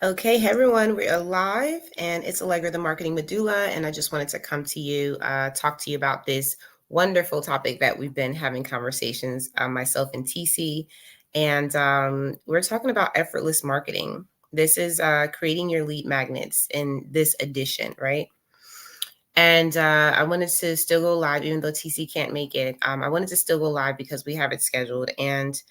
Okay, hey everyone, we are live and it's Allegra, the Marketing Medulla, and I just wanted to come to you, talk to you about this wonderful topic that we've been having conversations, myself and TeeCee, and we're talking about effortless marketing. This is creating your lead magnets in this edition, right? And I wanted to still go live, even though TeeCee can't make it. I wanted to still go live because we have it scheduled, and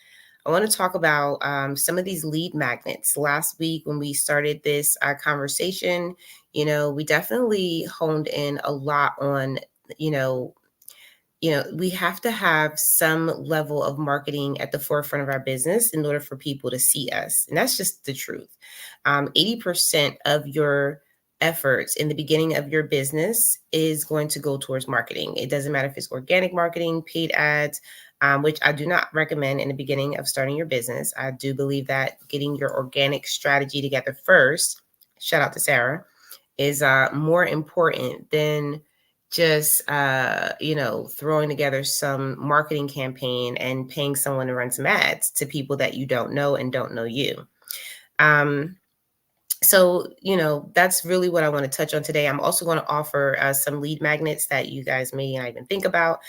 I want to talk about some of these lead magnets. Last week, when we started this conversation, we definitely honed in a lot on, you know, we have to have some level of marketing at the forefront of our business in order for people to see us. And that's just the truth. 80% of your efforts in the beginning of your business is going to go towards marketing. It doesn't matter if it's organic marketing, paid ads, which I do not recommend in the beginning of starting your business. I do believe that getting your organic strategy together first, shout out to Sarah, is more important than just throwing together some marketing campaign and paying someone to run some ads to people that you don't know and don't know you. So that's really what I want to touch on today. I'm also going to offer some lead magnets that you guys may not even think about.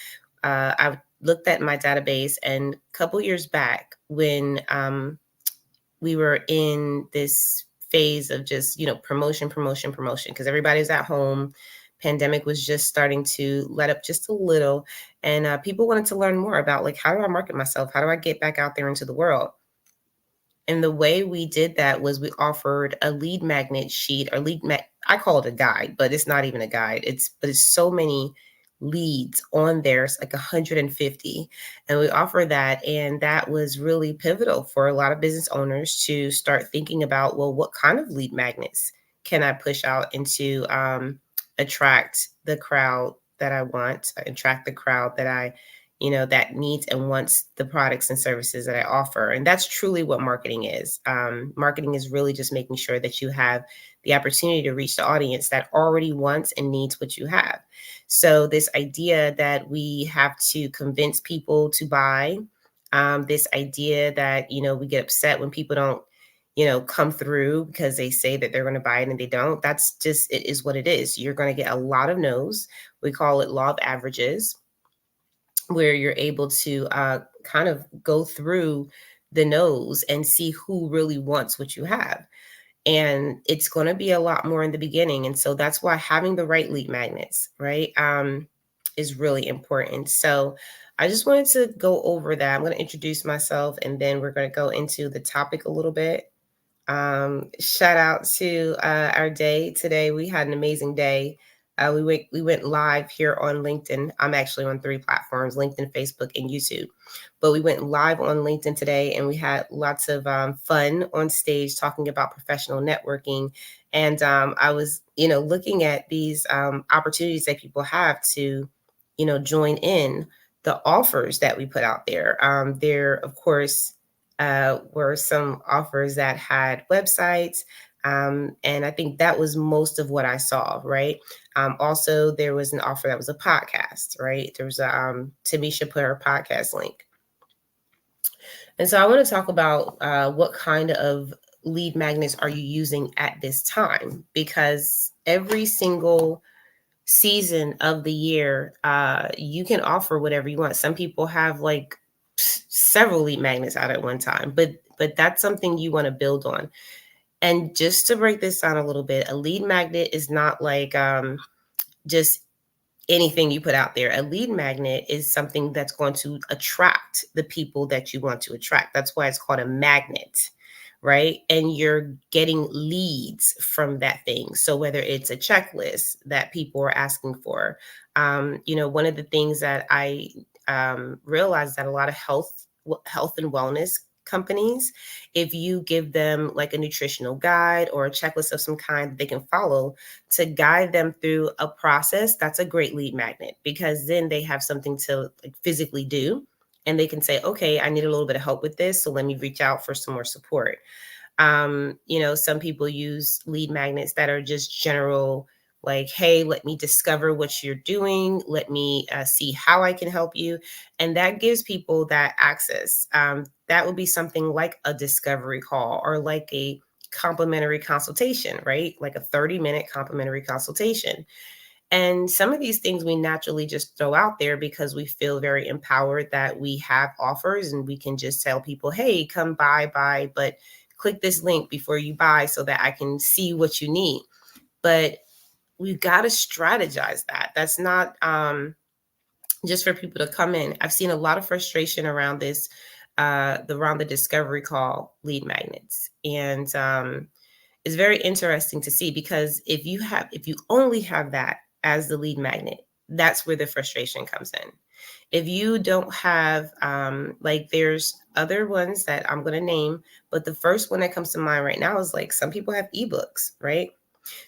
I've looked at my database, and a couple years back when we were in this phase of just, promotion, because everybody's at home. Pandemic was just starting to let up just a little. And people wanted to learn more about, like, how do I market myself? How do I get back out there into the world? And the way we did that was we offered a lead magnet sheet, or I call it a guide, but it's not even a guide. It's so many leads on there. It's like 150. And we offer that. And that was really pivotal for a lot of business owners to start thinking about, well, what kind of lead magnets can I push out and to attract the crowd that I want, attract the crowd that needs and wants the products and services that I offer. And that's truly what marketing is. Marketing is really just making sure that you have the opportunity to reach the audience that already wants and needs what you have. So this idea that we have to convince people to buy, this idea that, we get upset when people don't, come through because they say that they're going to buy it and they don't. That's just, it is what it is. You're going to get a lot of no's. We call it law of averages, where you're able to kind of go through the no's and see who really wants what you have. And it's going to be a lot more in the beginning. And so that's why having the right lead magnets, right, is really important. So I just wanted to go over that. I'm going to introduce myself, and then we're going to go into the topic a little bit. Shout out to our day today. We had an amazing day. We went live here on LinkedIn. I'm actually on 3 platforms: LinkedIn, Facebook, and YouTube. But we went live on LinkedIn today, and we had lots of fun on stage talking about professional networking. And I was, looking at these opportunities that people have to, join in the offers that we put out there. There, of course, were some offers that had websites. And I think that was most of what I saw, right? Also, there was an offer that was a podcast, right? There was Tamisha put her podcast link. And so I want to talk about what kind of lead magnets are you using at this time? Because every single season of the year, you can offer whatever you want. Some people have like several lead magnets out at one time, but that's something you want to build on. And just to break this down a little bit, a lead magnet is not like just anything you put out there. A lead magnet is something that's going to attract the people that you want to attract. That's why it's called a magnet, right? And you're getting leads from that thing. So whether it's a checklist that people are asking for, one of the things that I realized that a lot of health and wellness companies, if you give them like a nutritional guide or a checklist of some kind that they can follow to guide them through a process, that's a great lead magnet, because then they have something to like physically do, and they can say, okay, I need a little bit of help with this, so let me reach out for some more support. Some people use lead magnets that are just general, like, hey, let me discover what you're doing. Let me see how I can help you. And that gives people that access. That would be something like a discovery call or like a complimentary consultation, right? Like a 30-minute complimentary consultation. And some of these things we naturally just throw out there because we feel very empowered that we have offers and we can just tell people, hey, come buy, but click this link before you buy so that I can see what you need. But we've got to strategize that. That's not just for people to come in. I've seen a lot of frustration around this, around the discovery call lead magnets. And it's very interesting to see, because if you only have that as the lead magnet, that's where the frustration comes in. If you don't have, like, there's other ones that I'm going to name, but the first one that comes to mind right now is like, some people have ebooks, right?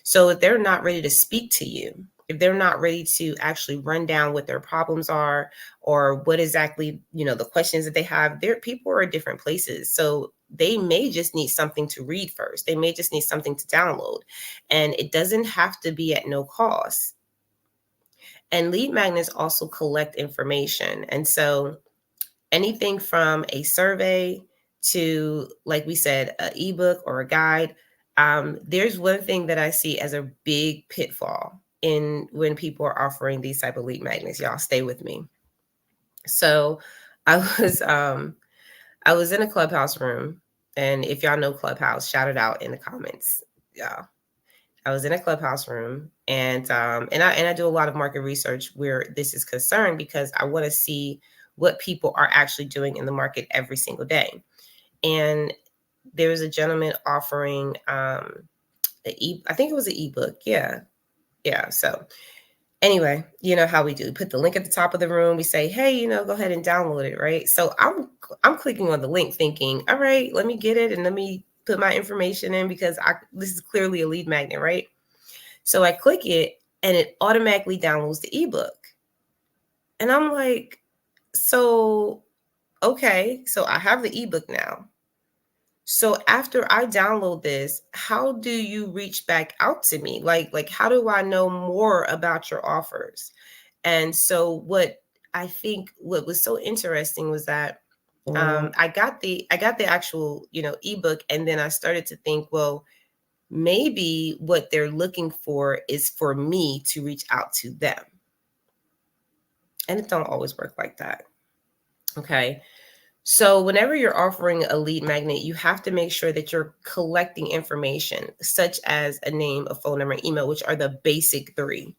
So if they're not ready to speak to you, if they're not ready to actually run down what their problems are, or what exactly, the questions that they have, their people are at different places. So they may just need something to read first. They may just need something to download. And it doesn't have to be at no cost. And lead magnets also collect information. And so anything from a survey to, like we said, an ebook or a guide. There's one thing that I see as a big pitfall in when people are offering these type of lead magnets. Y'all stay with me. So I was in a Clubhouse room, and if y'all know Clubhouse, shout it out in the comments, y'all. I was in a Clubhouse room, and I do a lot of market research where this is concerned, because I want to see what people are actually doing in the market every single day. And there was a gentleman offering I think it was an ebook. Yeah. So anyway, you know how we do. Put the link at the top of the room. We say, hey, go ahead and download it, right? So I'm clicking on the link thinking, all right, let me get it and let me put my information in, because this is clearly a lead magnet, right? So I click it and it automatically downloads the ebook. And I'm like, so, okay, so I have the ebook now. So after I download this, how do you reach back out to me? Like how do I know more about your offers? And so what was so interesting was that I got the actual, ebook, and then I started to think, well, maybe what they're looking for is for me to reach out to them. And it don't always work like that. Okay. So whenever you're offering a lead magnet, you have to make sure that you're collecting information such as a name, a phone number, email, which are the basic three.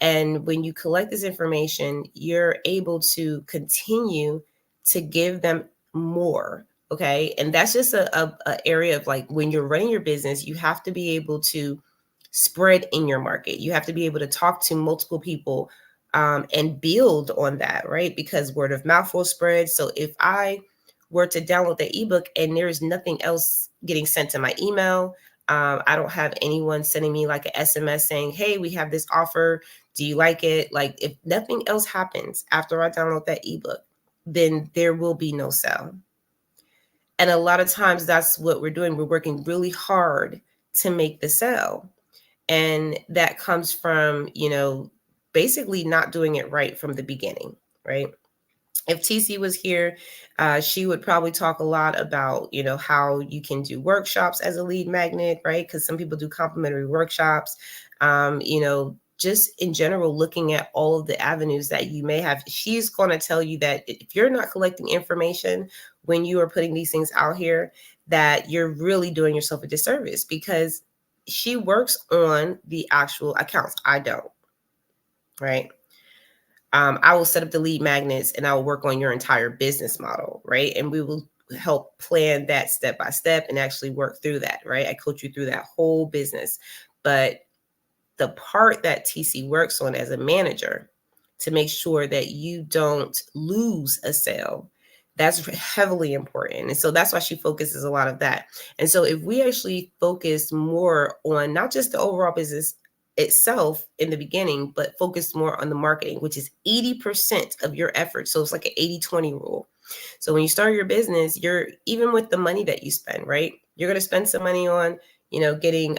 And when you collect this information, you're able to continue to give them more. Okay. And that's just a area of, like, when you're running your business, you have to be able to spread in your market. You have to be able to talk to multiple people and build on that, right? Because word of mouth will spread. So if I were to download the ebook and there's nothing else getting sent to my email, I don't have anyone sending me like an SMS saying, hey, we have this offer. Do you like it? Like, if nothing else happens after I download that ebook, then there will be no sale. And a lot of times that's what we're doing. We're working really hard to make the sale. And that comes from, basically not doing it right from the beginning, right? If TeeCee was here, she would probably talk a lot about, how you can do workshops as a lead magnet, right? Because some people do complimentary workshops. Just in general, looking at all of the avenues that you may have. She's going to tell you that if you're not collecting information when you are putting these things out here, that you're really doing yourself a disservice, because she works on the actual accounts. I don't, right? I will set up the lead magnets and I will work on your entire business model, right? And we will help plan that step by step and actually work through that, right? I coach you through that whole business. But the part that TeeCee works on as a manager to make sure that you don't lose a sale, that's heavily important. And so that's why she focuses a lot of that. And so if we actually focus more on not just the overall business itself in the beginning, but focus more on the marketing, which is 80% of your effort. So it's like an 80-20 rule. So when you start your business, you're, even with the money that you spend, right? You're going to spend some money on, getting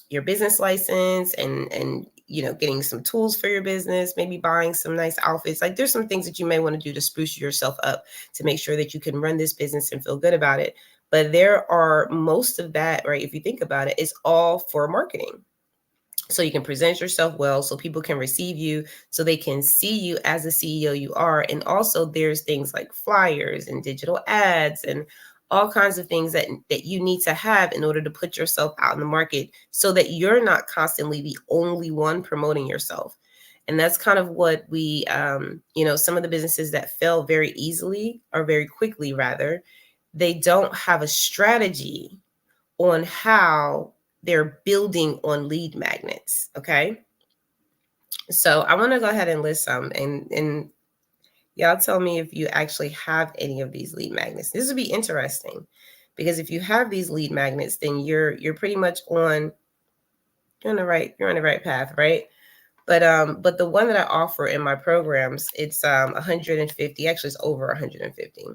your business license and getting some tools for your business, maybe buying some nice outfits. Like, there's some things that you may want to do to spruce yourself up to make sure that you can run this business and feel good about it. But there are most of that, right? If you think about it, it's all for marketing. So you can present yourself well, so people can receive you, so they can see you as the CEO you are. And also there's things like flyers and digital ads and all kinds of things that you need to have in order to put yourself out in the market, so that you're not constantly the only one promoting yourself. And that's kind of what we, some of the businesses that fail very easily, or very quickly rather, they don't have a strategy on how they're building on lead magnets. Okay. So I want to go ahead and list some, and y'all tell me if you actually have any of these lead magnets. This would be interesting, because if you have these lead magnets, then you're pretty much you're on the right path, right? But the one that I offer in my programs, it's 150, actually it's over 150.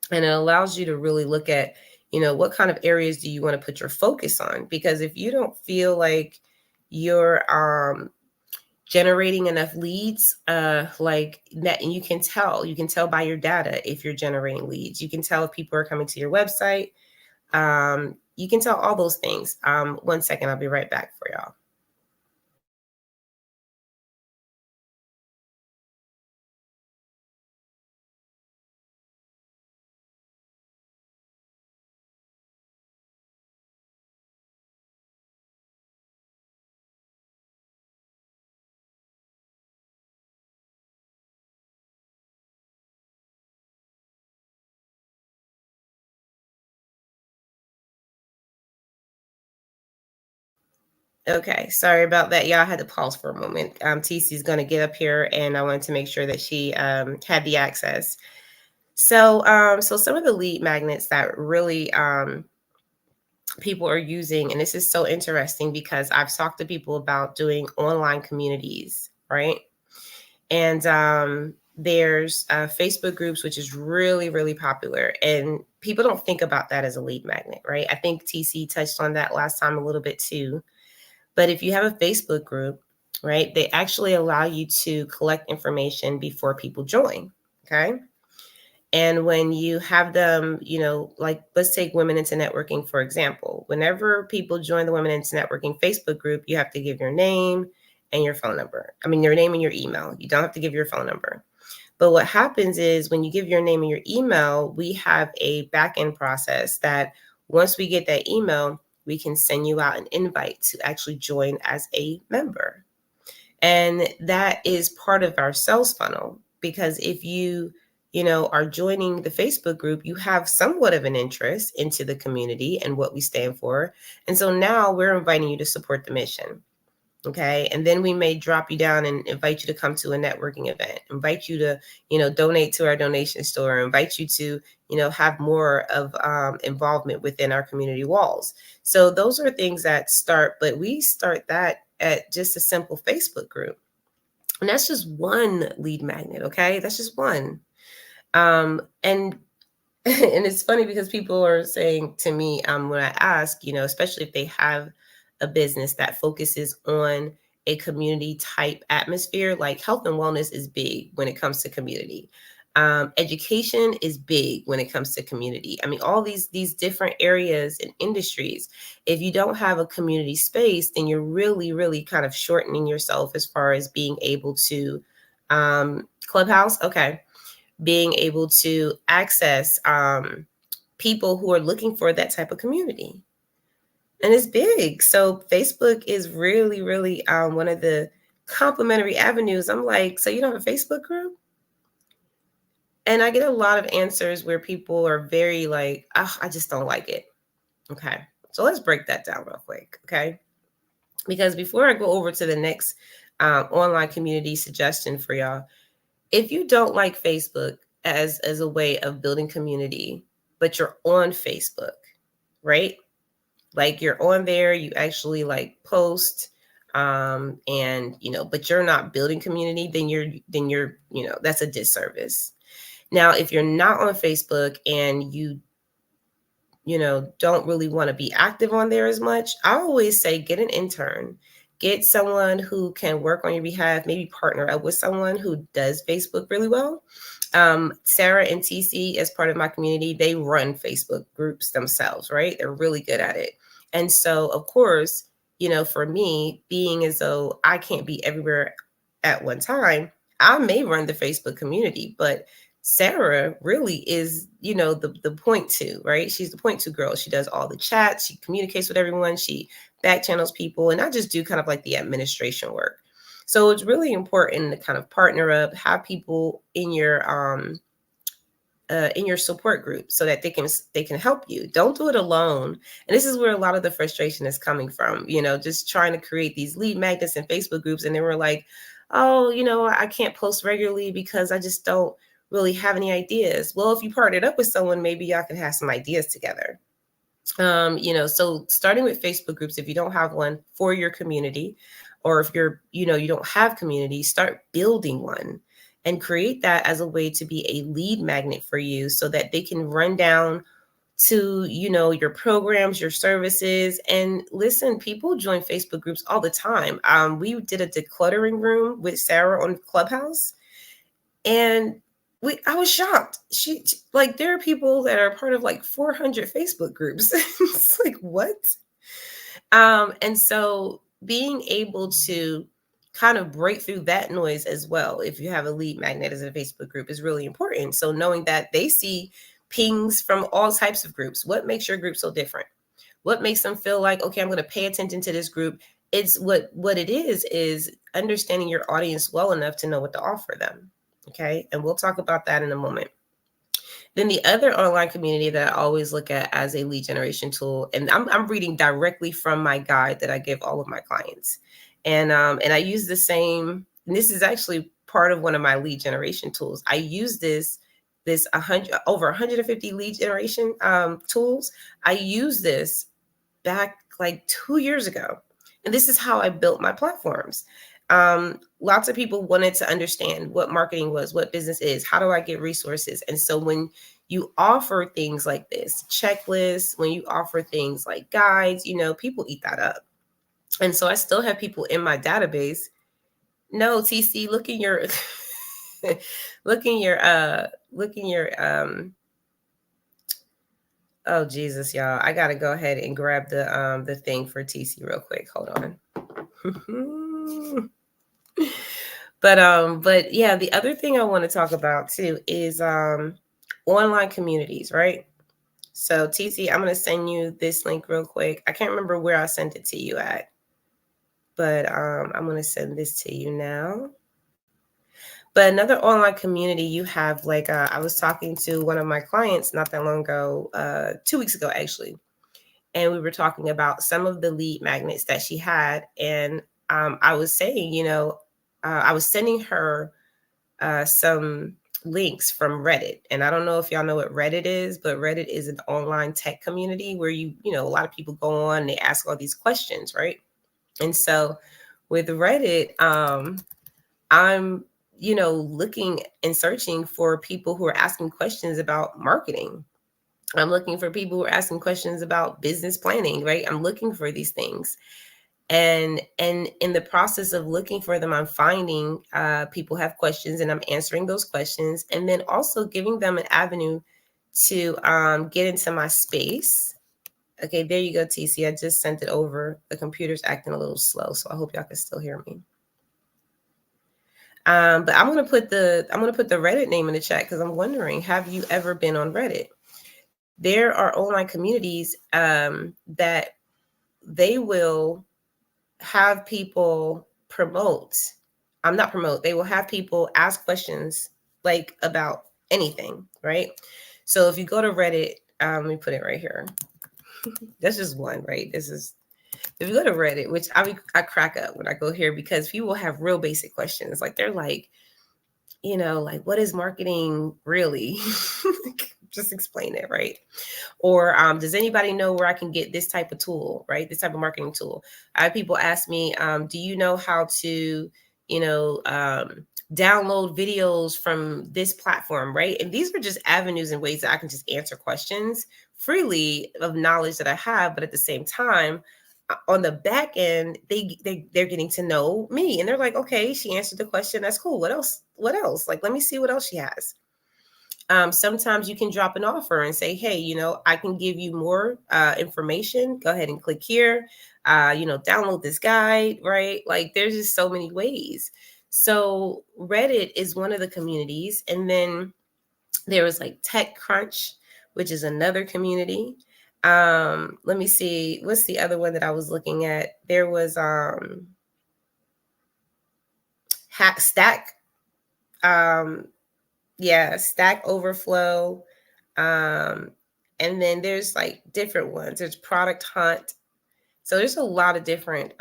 And it allows you to really look at, what kind of areas do you want to put your focus on? Because if you don't feel like you're generating enough leads, like that, and you can tell by your data if you're generating leads. You can tell if people are coming to your website. You can tell all those things. One second, I'll be right back for y'all. Okay, sorry about that. Y'all, I had to pause for a moment. TC's going to get up here, and I wanted to make sure that she had the access. So some of the lead magnets that really people are using, and this is so interesting because I've talked to people about doing online communities, right? And there's Facebook groups, which is really, really popular, and people don't think about that as a lead magnet, right? I think TC touched on that last time a little bit too. But if you have a Facebook group, right, they actually allow you to collect information before people join. Okay. And when you have them, like let's take Women into Networking, for example. Whenever people join the Women into Networking Facebook group, you have to give your name and your phone number. I mean, your name and your email. You don't have to give your phone number. But what happens is when you give your name and your email, we have a back end process that once we get that email, we can send you out an invite to actually join as a member. And that is part of our sales funnel, because if you are joining the Facebook group, you have somewhat of an interest into the community and what we stand for. And so now we're inviting you to support the mission. Okay. And then we may drop you down and invite you to come to a networking event, invite you to, donate to our donation store, invite you to, have more of involvement within our community walls. So those are things that start, but we start that at just a simple Facebook group. And that's just one lead magnet. Okay. That's just one. And and it's funny because people are saying to me, when I ask, especially if they have a business that focuses on a community type atmosphere, like health and wellness is big when it comes to community. Education is big when it comes to community. I mean, all these different areas and industries. If you don't have a community space, then you're really, really kind of shortening yourself as far as being able to Clubhouse. Okay, being able to access people who are looking for that type of community. And it's big. So Facebook is really, really one of the complementary avenues. I'm like, so you don't have a Facebook group? And I get a lot of answers where people are very like, oh, I just don't like it. Okay. So let's break that down real quick. Okay. Because before I go over to the next online community suggestion for y'all, if you don't like Facebook as a way of building community, but you're on Facebook, right? Like you're on there, you actually like post, and but you're not building community, then you're that's a disservice. Now, if you're not on Facebook and you don't really want to be active on there as much, I always say get an intern, get someone who can work on your behalf, maybe partner up with someone who does Facebook really well, Sarah and TeeCee, as part of my community, they run Facebook groups themselves, right? They're really good at it. And so, of course, for me, being as though I can't be everywhere at one time, I may run the Facebook community, but Sarah really is, the point two, right? She's the point two girl. She does all the chats, she communicates with everyone, she back channels people, and I just do kind of like the administration work. So it's really important to kind of partner up, have people in your support group so that they can help you. Don't do it alone. And this is where a lot of the frustration is coming from, just trying to create these lead magnets and Facebook groups. And then we're like, oh, I can't post regularly because I just don't really have any ideas. Well, if you partnered up with someone, maybe y'all can have some ideas together. So starting with Facebook groups, if you don't have one for your community, or if you don't have community, start building one and create that as a way to be a lead magnet for you so that they can run down to, your programs, your services. And listen, people join Facebook groups all the time. We did a decluttering room with Sarah on Clubhouse, and I was shocked. She like there are people that are part of like 400 Facebook groups. It's like, what? And so being able to kind of break through that noise as well, if you have a lead magnet as a Facebook group, is really important. So knowing that they see pings from all types of groups, what makes your group so different? What makes them feel like, okay, I'm going to pay attention to this group? It's what it is understanding your audience well enough to know what to offer them. Okay. And we'll talk about that in a moment. Then the other online community that I always look at as a lead generation tool, and I'm reading directly from my guide that I give all of my clients, and I use the same. And this is actually part of one of my lead generation tools. I use this 100 over 150 lead generation tools. I use this back like 2 years ago, and this is how I built my platforms. Lots of people wanted to understand what marketing was, what business is, how do I get resources? And so when you offer things like this, checklists, when you offer things like guides, people eat that up. And so I still have people in my database. No, TeeCee, look in your look in your oh Jesus, y'all. I gotta go ahead and grab the thing for TeeCee real quick. Hold on. But yeah, the other thing I want to talk about too is online communities, right? So TeeCee, I'm gonna send you this link real quick. I can't remember where I sent it to you at, but I'm gonna send this to you now. But another online community you have, like I was talking to one of my clients not that long ago, 2 weeks ago actually, and we were talking about some of the lead magnets that she had, and I was saying, I was sending her some links from Reddit. And I don't know if y'all know what Reddit is, but Reddit is an online tech community where a lot of people go on and they ask all these questions, right? And so with Reddit, I'm, looking and searching for people who are asking questions about marketing. I'm looking for people who are asking questions about business planning, right? I'm looking for these things. And in the process of looking for them, I'm finding people have questions and I'm answering those questions, and then also giving them an avenue to get into my space. Okay, there you go, TeeCee. I just sent it over. The computer's acting a little slow, so I hope y'all can still hear me. But I'm gonna put the Reddit name in the chat because I'm wondering, have you ever been on Reddit? There are online communities that they will have people promote. Not promote. They will have people ask questions like about anything, right? So if you go to Reddit, let me put it right here. That's just one, right? This is if you go to Reddit, which I crack up when I go here because people have real basic questions. Like they're like, like what is marketing really? Just explain it, right? Or does anybody know where I can get this type of tool, right? This type of marketing tool. I have people ask me, do you know how to, download videos from this platform, right? And these are just avenues and ways that I can just answer questions freely of knowledge that I have. But at the same time, on the back end, they're getting to know me, and they're like, okay, she answered the question. That's cool. What else? What else? Like, let me see what else she has. Sometimes you can drop an offer and say, hey, I can give you more information. Go ahead and click here. Download this guide, right? Like there's just so many ways. So Reddit is one of the communities. And then there was like TechCrunch, which is another community. Let me see. What's the other one that I was looking at? There was Stack. Stack Overflow. And then there's like different ones. There's Product Hunt. So there's a lot of different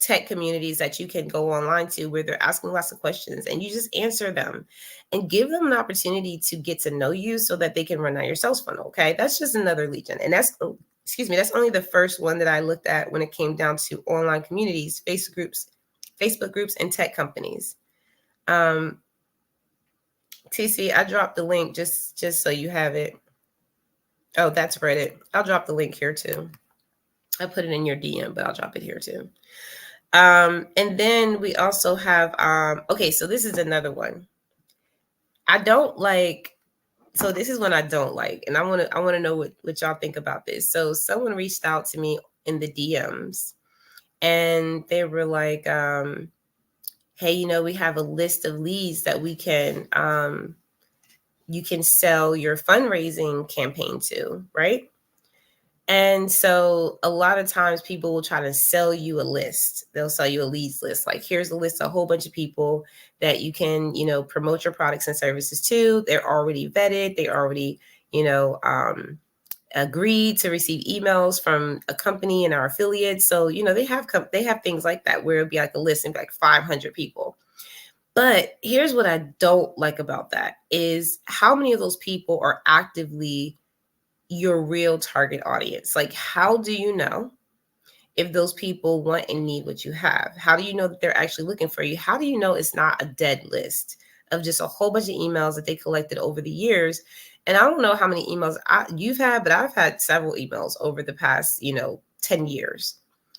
tech communities that you can go online to where they're asking lots of questions and you just answer them and give them an opportunity to get to know you so that they can run out your sales funnel. Okay. That's just another legion. And that's only the first one that I looked at when it came down to online communities, Facebook groups, and tech companies. TeeCee, I dropped the link just so you have it. Oh, that's Reddit. I'll drop the link here too. I put it in your DM, but I'll drop it here too. And then we also have, okay, so this is another one. I don't like, so this is one I don't like. And I want to know what y'all think about this. So someone reached out to me in the DMs and they were like, hey, we have a list of leads that we can, you can sell your fundraising campaign to, right? And so a lot of times people will try to sell you a list. They'll sell you a leads list. Like, here's a list of a whole bunch of people that you can, promote your products and services to. They're already vetted. They already, agreed to receive emails from a company and our affiliates. So, they have things like that where it'd be like a list and be like 500 people. But here's what I don't like about that is how many of those people are actively your real target audience. Like, how do you know if those people want and need what you have? How do you know that they're actually looking for you? How do you know it's not a dead list of just a whole bunch of emails that they collected over the years? And I don't know how many emails you've had, but I've had several emails over the past, 10 years.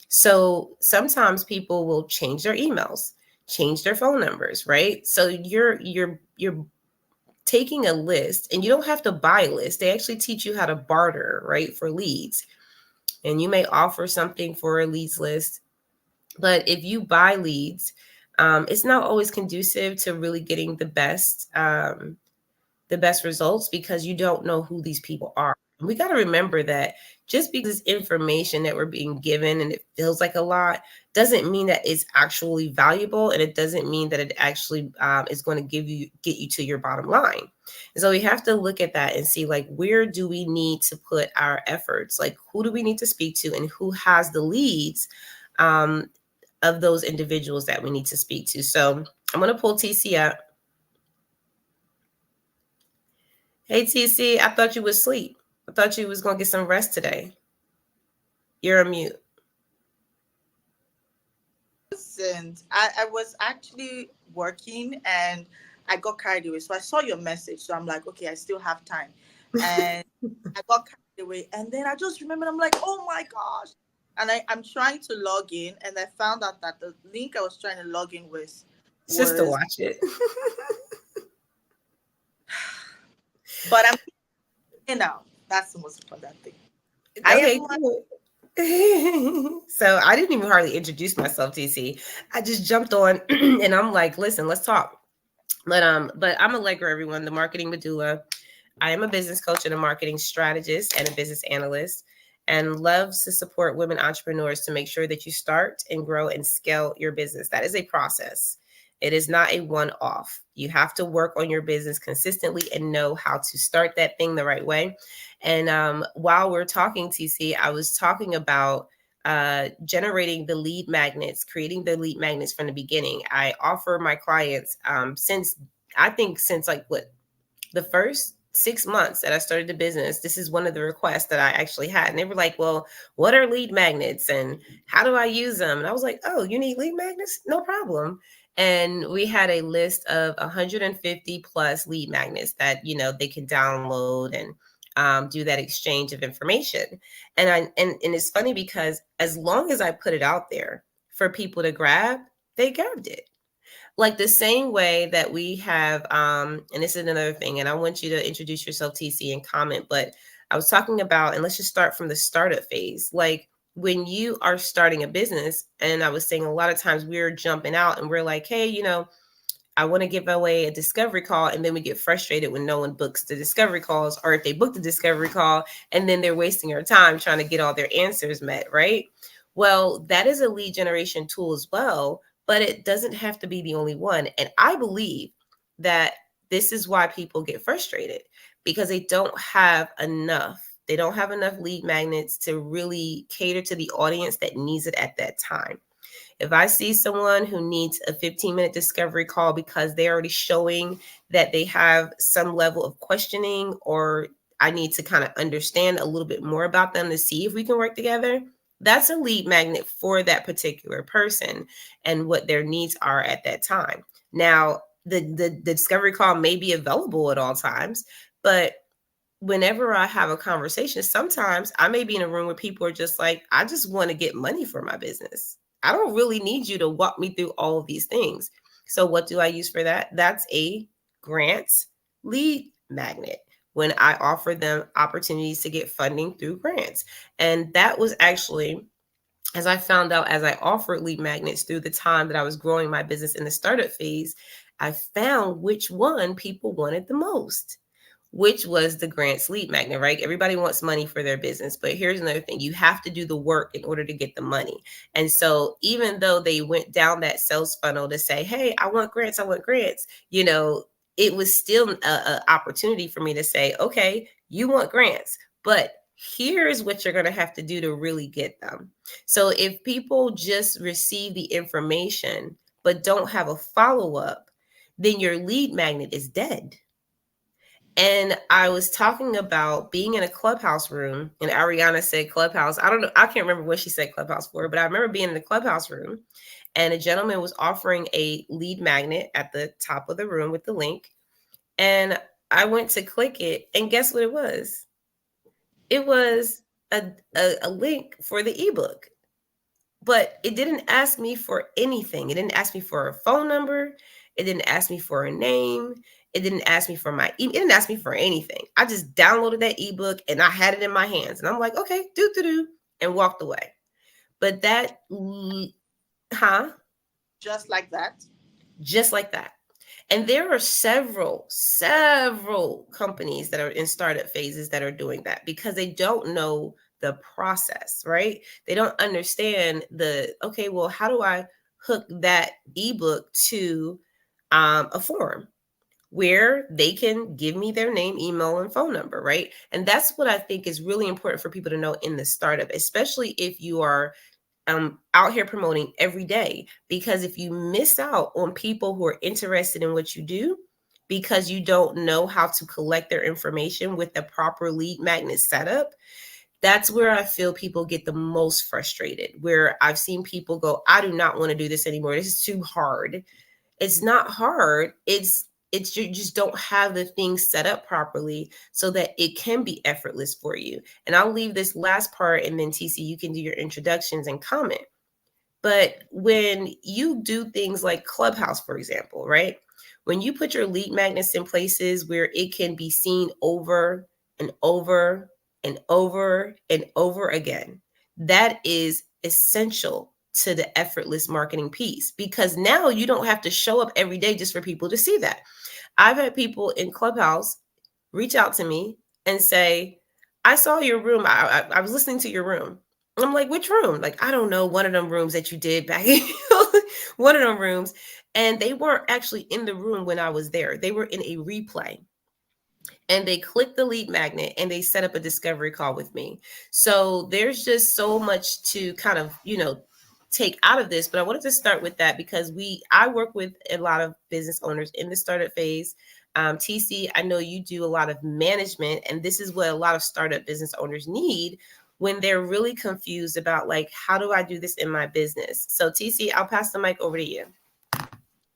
So sometimes people will change their emails, change their phone numbers, right? So you're taking a list, and you don't have to buy a list. They actually teach you how to barter, right, for leads. And you may offer something for a leads list. But if you buy leads, it's not always conducive to really getting the best results because you don't know who these people are. And we got to remember that just because information that we're being given and it feels like a lot doesn't mean that it's actually valuable, and it doesn't mean that it actually is going to get you to your bottom line. And so we have to look at that and see, like, where do we need to put our efforts? Like, who do we need to speak to, and who has the leads of those individuals that we need to speak to? So I'm going to pull TeeCee up. Hey, TeeCee, I thought you was asleep. I thought you was going to get some rest today. You're on mute. And I was actually working and I got carried away. So I saw your message. So I'm like, okay, I still have time. And I got carried away. And then I just remembered, I'm like, oh my gosh. And I'm trying to log in. And I found out that the link I was trying to log in with Just to was, watch it. but I'm here now. That's the most important thing. Hi, Okay, everyone. cool. So I didn't even hardly introduce myself, TC. I just jumped on and I'm like, listen, let's talk. But I'm Allegra, everyone, the Marketing Medulla. I am a business coach and a marketing strategist and a business analyst, and loves to support women entrepreneurs to make sure that you start and grow and scale your business. That is a process. It is not a one-off. You have to work on your business consistently and know how to start that thing the right way. And while we're talking, TC, I was talking about generating the lead magnets, creating the lead magnets from the beginning. I offer my clients since like what, the first 6 months that I started the business, this is one of the requests that I actually had. And they were like, well, what are lead magnets and how do I use them? And I was like, oh, you need lead magnets? No problem. And we had a list of 150 plus lead magnets that, they can download and do that exchange of information. And it's funny because as long as I put it out there for people to grab, they grabbed it. Like the same way that we have, and this is another thing, and I want you to introduce yourself, TC, and comment, but I was talking about, and let's just start from the startup phase. Like when you are starting a business, and I was saying a lot of times we're jumping out and we're like, hey, I want to give away a discovery call. And then we get frustrated when no one books the discovery calls, or if they book the discovery call and then they're wasting our time trying to get all their answers met, right? Well, that is a lead generation tool as well, but it doesn't have to be the only one. And I believe that this is why people get frustrated because they don't have enough. They don't have enough lead magnets to really cater to the audience that needs it at that time. If I see someone who needs a 15-minute discovery call because they're already showing that they have some level of questioning, or I need to kind of understand a little bit more about them to see if we can work together, that's a lead magnet for that particular person and what their needs are at that time. Now, the discovery call may be available at all times, but whenever I have a conversation, sometimes I may be in a room where people are just like, I just want to get money for my business. I don't really need you to walk me through all of these things. So, what do I use for that? That's a grants lead magnet when I offer them opportunities to get funding through grants. And that was actually, as I found out as I offered lead magnets through the time that I was growing my business in the startup phase, I found which one people wanted the most, which was the grants lead magnet, right? Everybody wants money for their business, but here's another thing. You have to do the work in order to get the money. And so even though they went down that sales funnel to say, hey, I want grants, it was still a opportunity for me to say, okay, you want grants, but here's what you're going to have to do to really get them. So if people just receive the information, but don't have a follow-up, then your lead magnet is dead. And I was talking about being in a clubhouse room, and Ariana said clubhouse. I don't know. I can't remember what she said clubhouse for, but I remember being in the clubhouse room, and a gentleman was offering a lead magnet at the top of the room with the link. And I went to click it, and guess what it was? It was a link for the ebook, but it didn't ask me for anything. It didn't ask me for a phone number. It didn't ask me for a name. It didn't ask me for it didn't ask me for anything. I just downloaded that ebook and I had it in my hands. And I'm like, okay, do, and walked away. But huh? Just like that. Just like that. And there are several companies that are in startup phases that are doing that because they don't know the process, right? They don't understand okay, well, how do I hook that ebook to a form where they can give me their name, email, and phone number, right? And that's what I think is really important for people to know in the startup, especially if you are out here promoting every day, because if you miss out on people who are interested in what you do because you don't know how to collect their information with the proper lead magnet setup, that's where I feel people get the most frustrated, where I've seen people go, I do not want to do this anymore, this is too hard. It's not hard. It's you just don't have the things set up properly so that it can be effortless for you. And I'll leave this last part, and then TC, you can do your introductions and comment. But when you do things like Clubhouse, for example, right? When you put your lead magnets in places where it can be seen over and over and over and over again, that is essential to the effortless marketing piece, because now you don't have to show up every day just for people to see that. I've had people in Clubhouse reach out to me and say, I saw your room. I was listening to your room. I'm like, which room? Like, I don't know. One of them rooms that you did back in one of them rooms. And they weren't actually in the room when I was there. They were in a replay, and they clicked the lead magnet and they set up a discovery call with me. So there's just so much to kind of, take out of this. But I wanted to start with that because I work with a lot of business owners in the startup phase. TC, I know you do a lot of management, and this is what a lot of startup business owners need when they're really confused about, like, how do I do this in my business? So TC, I'll pass the mic over to you.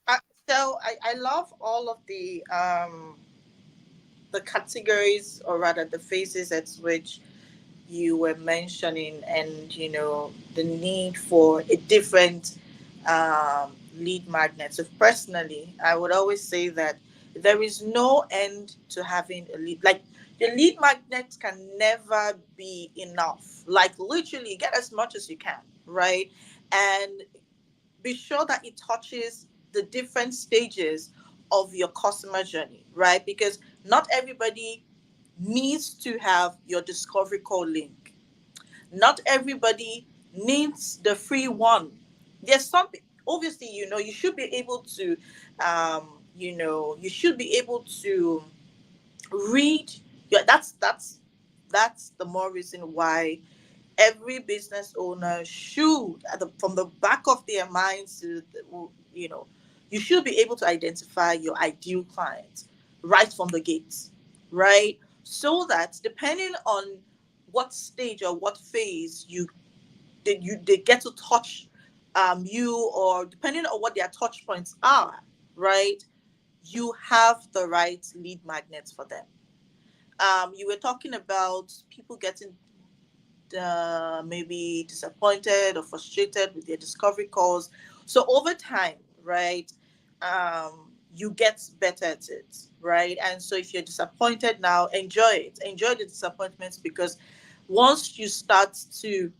Uh, so I love all of the categories, or rather the phases at which you were mentioning, and the need for a different lead magnets. So personally, I would always say that there is no end to having a lead. Like the lead magnet can never be enough. Like literally, get as much as you can, right? And be sure that it touches the different stages of your customer journey, right? Because not everybody needs to have your discovery call link. Not everybody needs the free one. There's some, obviously, you should be able to, you should be able to read. Yeah, that's the more reason why every business owner should, from the back of their minds, you know, you should be able to identify your ideal client right from the gate, right? So that depending on what stage or what phase they get to touch you, or depending on what their touch points are, right? You have the right lead magnets for them. You were talking about people getting maybe disappointed or frustrated with their discovery calls. So over time, right, you get better at it, right? And so if you're disappointed now, enjoy it. Enjoy the disappointments, because once you start to,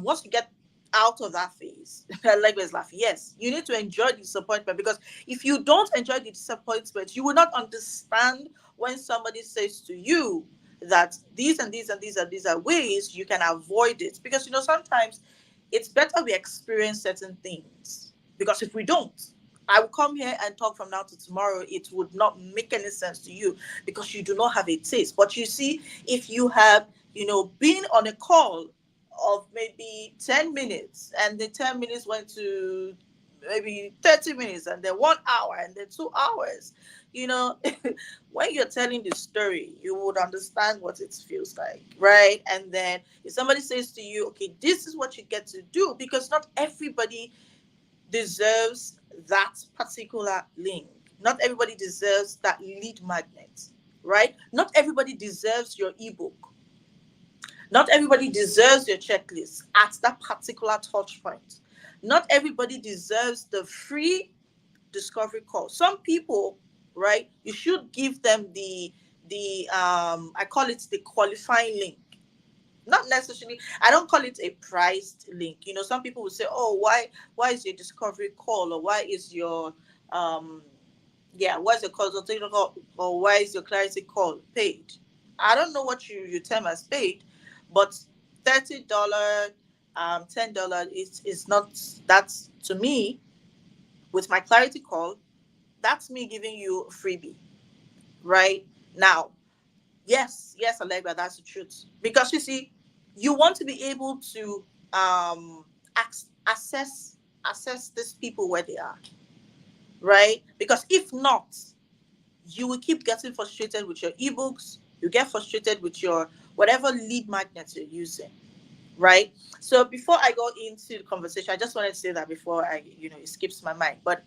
once you get out of that phase, like let's laugh. Yes, you need to enjoy the disappointment, because if you don't enjoy the disappointment, you will not understand when somebody says to you that these and these and these and these are ways you can avoid it. Because sometimes it's better we experience certain things, because if we don't, I will come here and talk from now to tomorrow, it would not make any sense to you, because you do not have a taste. But you see, if you have been on a call of maybe 10 minutes, and the 10 minutes went to maybe 30 minutes, and then 1 hour, and then 2 hours, you know when you're telling the story, you would understand what it feels like, right? And then if somebody says to you, okay, this is what you get to do, because not everybody deserves that particular link. Not everybody deserves that lead magnet, right? Not everybody deserves your ebook. Not everybody deserves your checklist at that particular touch point. Not everybody deserves the free discovery call. Some people, right? You should give them the I call it the qualifying link. Not necessarily, I don't call it a priced link. Some people will say, "Oh, why is your discovery call, or why is your um what's your consultation call, or why is your clarity call paid?" I don't know what you term as paid, but $30, $10 is not. That's, to me, with my clarity call, that's me giving you a freebie, right? Now, yes, yes, Allegra, that's the truth. Because you see, you want to be able to assess these people where they are, right? Because if not, you will keep getting frustrated with your ebooks. You get frustrated with your whatever lead magnets you're using, right? So before I go into the conversation, I just wanted to say that before it skips my mind. But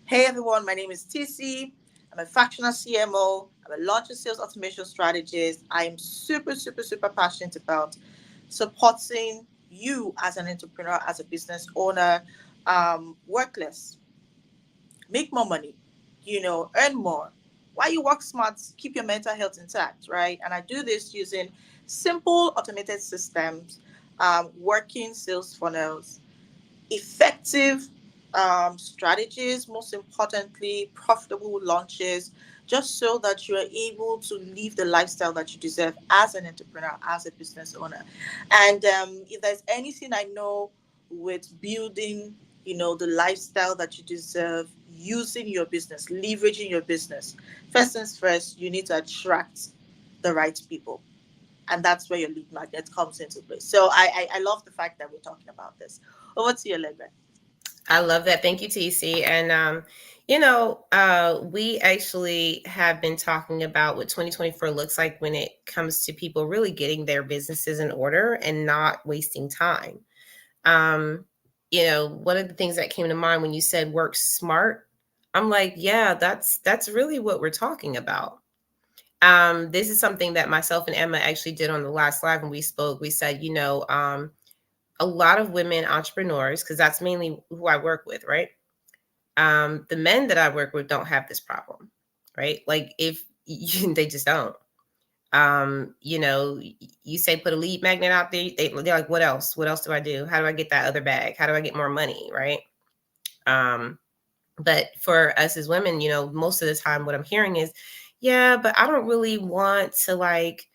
hey everyone, my name is TeeCee. I'm a fractional CMO. I'm a launch and sales automation strategist. I am super, super, super passionate about supporting you as an entrepreneur, as a business owner, work less, make more money, earn more. While you work smart, keep your mental health intact, right? And I do this using simple automated systems, working sales funnels, effective strategies, most importantly, profitable launches, just so that you are able to live the lifestyle that you deserve as an entrepreneur, as a business owner. And if there's anything I know with building, the lifestyle that you deserve, using your business, leveraging your business, first things first, you need to attract the right people, and that's where your lead magnet comes into place. So I love the fact that we're talking about this. Over to you, Allegra. I love that. Thank you, TC. And we actually have been talking about what 2024 looks like when it comes to people really getting their businesses in order and not wasting time. Um, one of the things that came to mind when you said work smart, I'm like, yeah, that's really what we're talking about. This is something that myself and Emma actually did on the last live when we spoke. We said, a lot of women entrepreneurs, because that's mainly who I work with, right? The men that I work with don't have this problem, right? Like if they just don't. You say put a lead magnet out there, they're like, what else? What else do I do? How do I get that other bag? How do I get more money? Right. Um, but for us as women, most of the time what I'm hearing is, yeah, but I don't really want to like,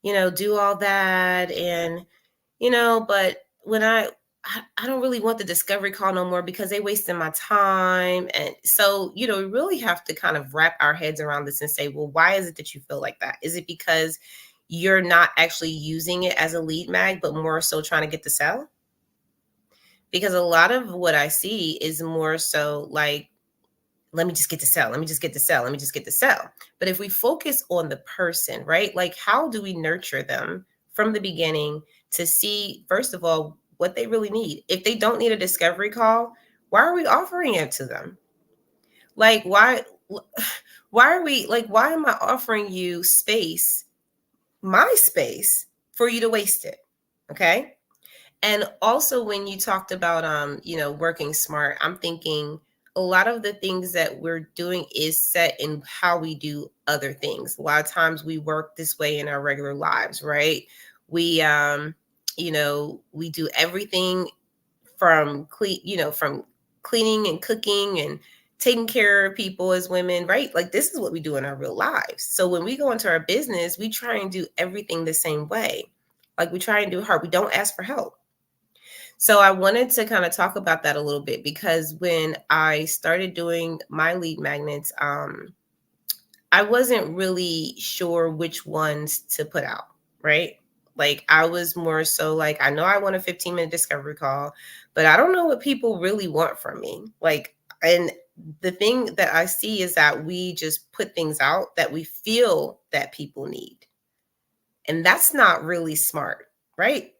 do all that. And but when I don't really want the discovery call no more because they wasting my time. And so, we really have to kind of wrap our heads around this and say, well, why is it that you feel like that? Is it because you're not actually using it as a lead mag, but more so trying to get the sell? Because a lot of what I see is more so like, let me just get to sell. Let me just get to sell. Let me just get to sell. But if we focus on the person, right? Like, how do we nurture them from the beginning to see, first of all, what they really need? If they don't need a discovery call, why are we offering it to them? Like, why are we like, why am I offering you space, my space, for you to waste it? Okay. And also when you talked about working smart, I'm thinking a lot of the things that we're doing is set in how we do other things. A lot of times we work this way in our regular lives, right? We do everything from cleaning and cooking and taking care of people as women, right? Like this is what we do in our real lives. So when we go into our business, we try and do everything the same way. Like we try and do hard. We don't ask for help. So I wanted to kind of talk about that a little bit because when I started doing my lead magnets, I wasn't really sure which ones to put out, right? Like I was more so like, I know I want a 15-minute discovery call, but I don't know what people really want from me. Like, and the thing that I see is that we just put things out that we feel that people need. And that's not really smart, right?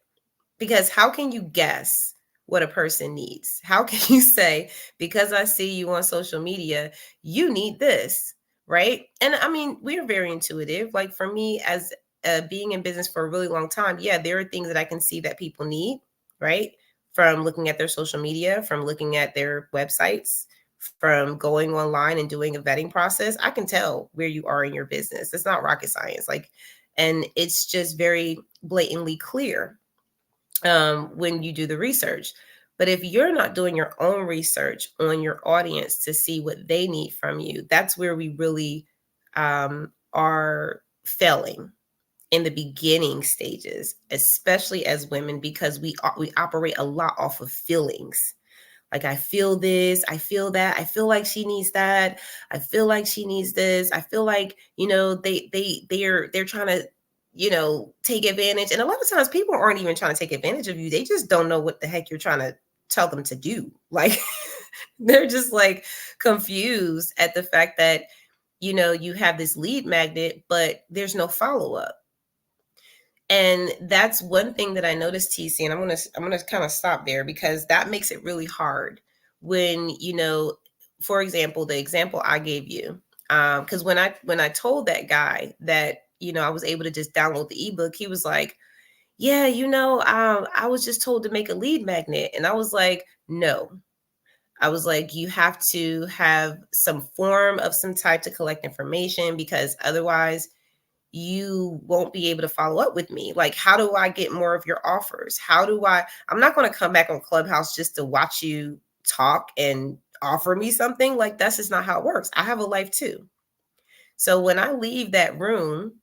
Because how can you guess what a person needs? How can you say, because I see you on social media, you need this, right? And I mean, we're very intuitive. Like for me, as being in business for a really long time, yeah, there are things that I can see that people need, right? From looking at their social media, from looking at their websites, from going online and doing a vetting process, I can tell where you are in your business. It's not rocket science. Like, and it's just very blatantly clear when you do the research. But if you're not doing your own research on your audience to see what they need from you, that's where we really are failing in the beginning stages, especially as women, because we operate a lot off of feelings. Like I feel this, I feel that, I feel like she needs that, I feel like she needs this, I feel like, they're trying to, take advantage. And a lot of times people aren't even trying to take advantage of you. They just don't know what the heck you're trying to tell them to do. Like they're just like confused at the fact that, you have this lead magnet, but there's no follow-up. And that's one thing that I noticed, TeeCee, and I'm gonna kind of stop there because that makes it really hard when, for example, the example I gave you. Because when I told that guy that, I was able to just download the ebook, he was like, yeah, I was just told to make a lead magnet. And I was like, no. I was like, you have to have some form of some type to collect information because otherwise you won't be able to follow up with me. Like, how do I get more of your offers? I'm not going to come back on Clubhouse just to watch you talk and offer me something. Like, that's just not how it works. I have a life too. So when I leave that room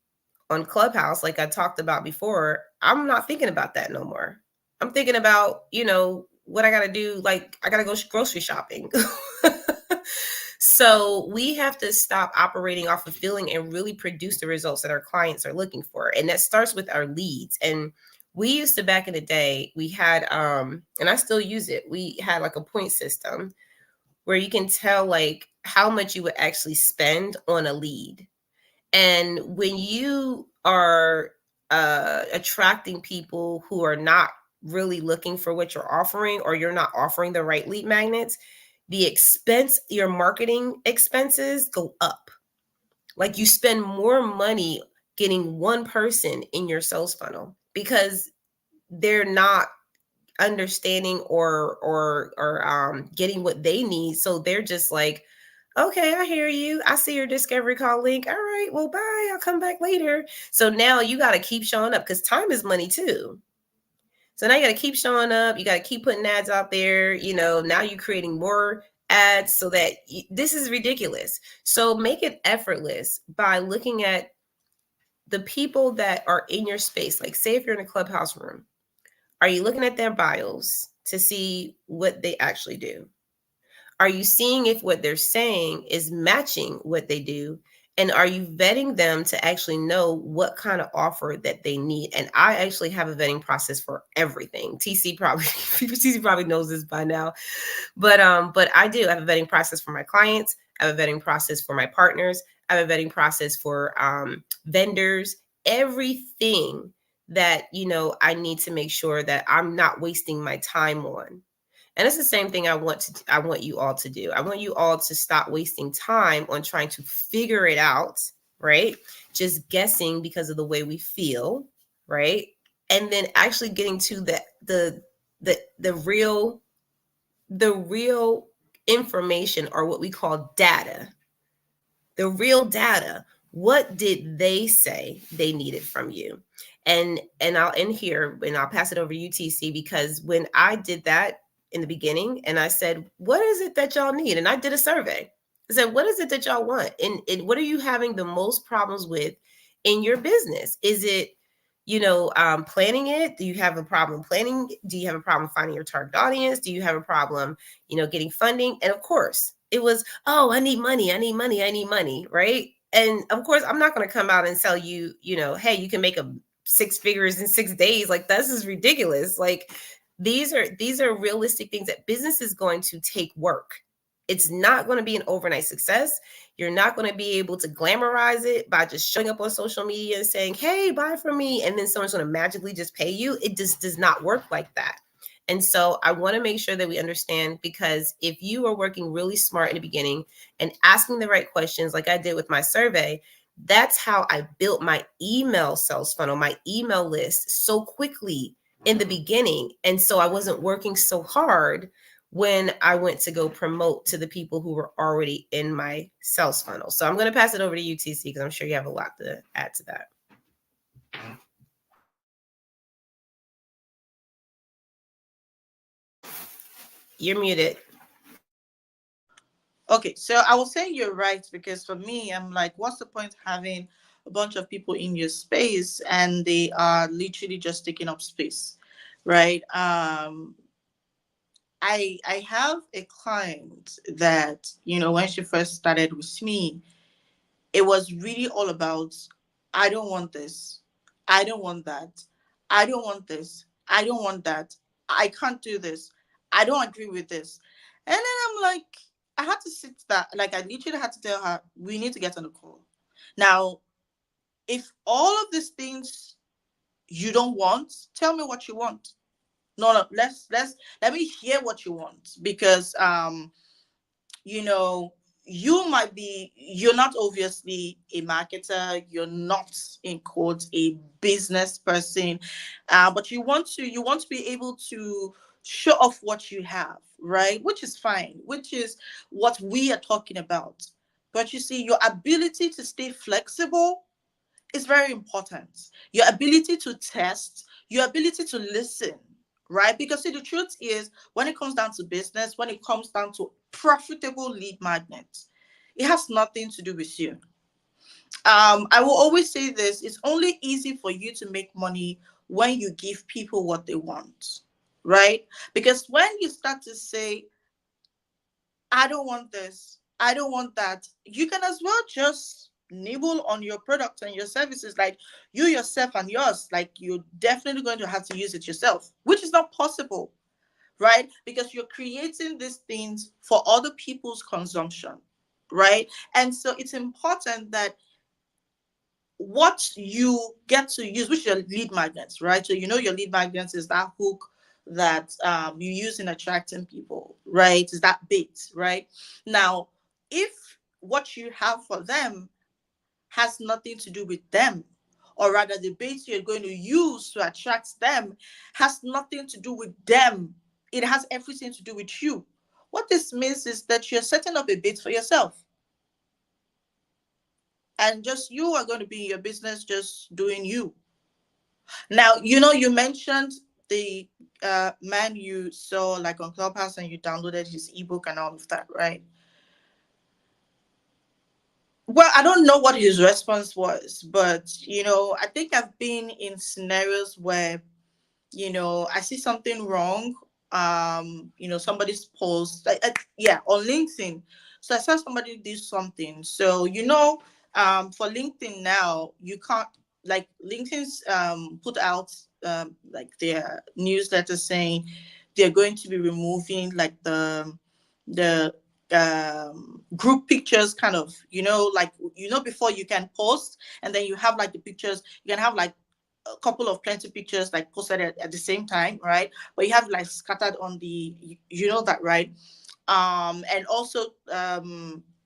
on Clubhouse, like I talked about before, I'm not thinking about that no more. I'm thinking about, what I got to do. Like, I got to go grocery shopping. So we have to stop operating off of feeling and really produce the results that our clients are looking for. And that starts with our leads. And we used to, back in the day, we had, and I still use it, we had like a point system where you can tell like how much you would actually spend on a lead. And when you are attracting people who are not really looking for what you're offering, or you're not offering the right lead magnets, your marketing expenses go up. Like you spend more money getting one person in your sales funnel because they're not understanding or getting what they need. So they're just like, okay, I hear you. I see your discovery call link. All right, well, bye. I'll come back later. So now you got to keep showing up because time is money too. So now you got to keep showing up. You got to keep putting ads out there. Now you're creating more ads so that this is ridiculous. So make it effortless by looking at the people that are in your space. Like, say if you're in a clubhouse room, are you looking at their bios to see what they actually do? Are you seeing if what they're saying is matching what they do? And are you vetting them to actually know what kind of offer that they need? And I actually have a vetting process for everything. TC probably TC probably knows this by now. But I do. I have a vetting process for my clients. I have a vetting process for my partners. I have a vetting process for vendors. Everything that I need to make sure that I'm not wasting my time on. And it's the same thing I want you all to do. I want you all to stop wasting time on trying to figure it out, right? Just guessing because of the way we feel, right? And then actually getting to the real information, or what we call data. The real data. What did they say they needed from you? And I'll end here and I'll pass it over to you, TC, because when I did that in the beginning and I said, what is it that y'all need? And I did a survey. I said, what is it that y'all want? And what are you having the most problems with in your business? Is it, planning it? Do you have a problem planning? Do you have a problem finding your target audience? Do you have a problem, getting funding? And of course, it was, oh, I need money, I need money, I need money, right? And of course, I'm not going to come out and tell you, hey, you can make a 6 figures in 6 days. Like, this is ridiculous. Like, these are realistic things that business is going to take work. It's not going to be an overnight success. You're not going to be able to glamorize it by just showing up on social media and saying, hey, buy from me, and then someone's going to magically just pay you. It just does not work like that. And so I want to make sure that we understand, because if you are working really smart in the beginning and asking the right questions, like I did with my survey, that's how I built my email sales funnel, my email list, so quickly in the beginning. And so I wasn't working so hard when I went to go promote to the people who were already in my sales funnel. So I'm going to pass it over to you, TC, because I'm sure you have a lot to add to that. You're muted. Okay, so I was saying you're right, because for me, I'm like, what's the point having a bunch of people in your space and they are literally just taking up space, right? I have a client that, when she first started with me, it was really all about, I don't want this, I don't want that, I don't want this, I don't want that, I can't do this, I don't agree with this. And then I'm like, I had to sit that, like, I literally had to tell her, we need to get on the call. Now, if all of these things you don't want, tell me what you want. No, let me hear what you want, because you know, you're not obviously a marketer, you're not, in quotes, a business person, but you want to be able to show off what you have, right? Which is fine, which is what we are talking about. But you see, your ability to stay flexible is very important. Your ability to test, your ability to listen, right? Because see, the truth is, when it comes down to business, when it comes down to profitable lead magnets, it has nothing to do with you. I will always say this: it's only easy for you to make money when you give people what they want, right? Because when you start to say, I don't want this, I don't want that, you can as well just nibble on your product and your services, like you yourself and yours, like you're definitely going to have to use it yourself, which is not possible, right? Because you're creating these things for other people's consumption, right? And so it's important that what you get to use, which are lead magnets, right? So your lead magnets is that hook that you use in attracting people, right? Is that bait, right? Now, if what you have for them has nothing to do with them, or rather the bait you're going to use to attract them, has nothing to do with them. It has everything to do with you. What this means is that you're setting up a bait for yourself. And just you are going to be in your business just doing you. Now, you mentioned the man you saw like on Clubhouse and you downloaded his ebook and all of that, right? Well, I don't know what his response was, but I think I've been in scenarios where I see something wrong. Somebody's post, yeah, on LinkedIn. So I saw somebody do something. So for LinkedIn now, you can't, like, LinkedIn's put out like their newsletter saying they're going to be removing like the group pictures, kind of, like, before you can post and then you have like the pictures, you can have like a couple of plenty pictures like posted at the same time, right? But you have like scattered on the, that, right? And also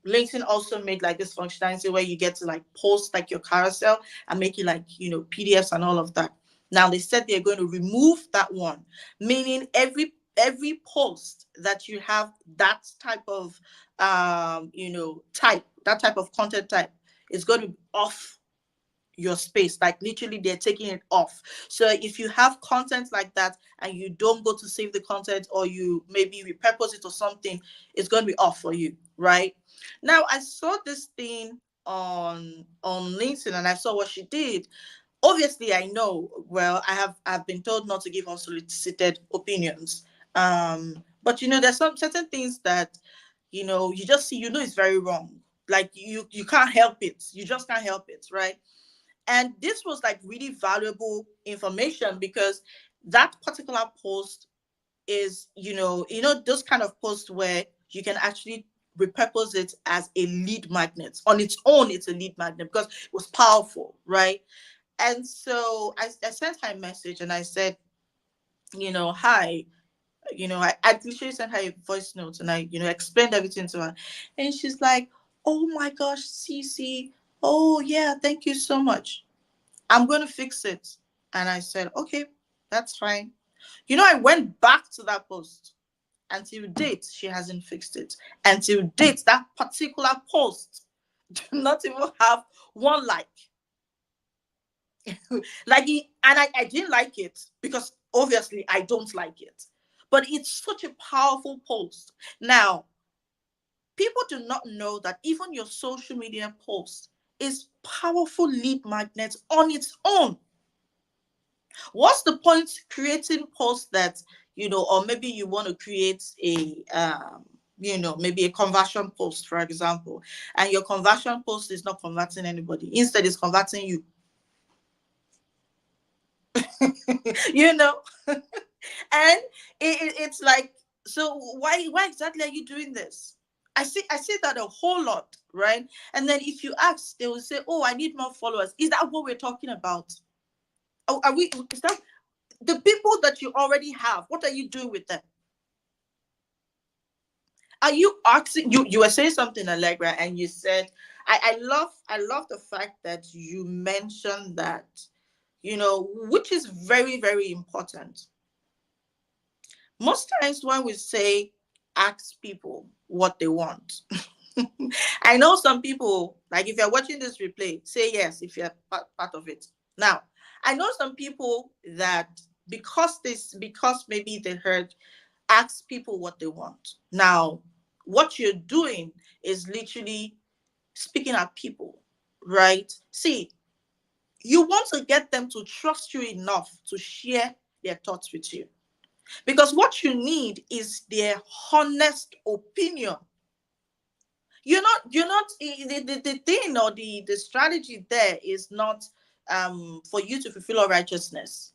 LinkedIn also made like this functionality where you get to like post like your carousel and make it like PDFs and all of that. Now they said they're going to remove that one, meaning every post that you have that type of type, that type of content type, is going to be off your space. Like literally they're taking it off. So if you have content like that and you don't go to save the content, or you maybe repurpose it or something, it's going to be off for you, right? Now I saw this thing on LinkedIn and I saw what she did. Obviously I know, well, I've been told not to give unsolicited opinions, but there's some certain things that you just see, it's very wrong. Like you can't help it, you just can't help it, right? And this was like really valuable information, because that particular post is, those kind of posts where you can actually repurpose it as a lead magnet. On its own, it's a lead magnet because it was powerful, right? And so I sent her a message and I said, hi, I literally sent her a voice note and I, explained everything to her. And she's like, oh my gosh, TeeCee, oh yeah, thank you so much. I'm going to fix it. And I said, okay, that's fine. I went back to that post. Until date, she hasn't fixed it. Until date, that particular post do not even have one like. I didn't like it because obviously I don't like it. But it's such a powerful post. Now, people do not know that even your social media post is powerful lead magnets on its own. What's the point creating posts that, or maybe you want to create a maybe a conversion post, for example, and your conversion post is not converting anybody, instead it's converting you. you know and it's like, so why exactly are you doing this? I see that a whole lot, right? And then if you ask, they will say, oh, I need more followers. Is that what we're talking about? Oh, is that the people that you already have? What are you doing with them? Are you asking? You were saying something, Allegra, and you said, I love the fact that you mentioned that, which is very, very important. Most times when we say ask people what they want, I know some people, like, if you're watching this replay, say yes if you're part of it. Now, I know some people that, because maybe they heard ask people what they want. Now, what you're doing is literally speaking at people, right? See, you want to get them to trust you enough to share their thoughts with you. Because what you need is their honest opinion. You're not the thing, or the strategy there is not for you to fulfill all righteousness,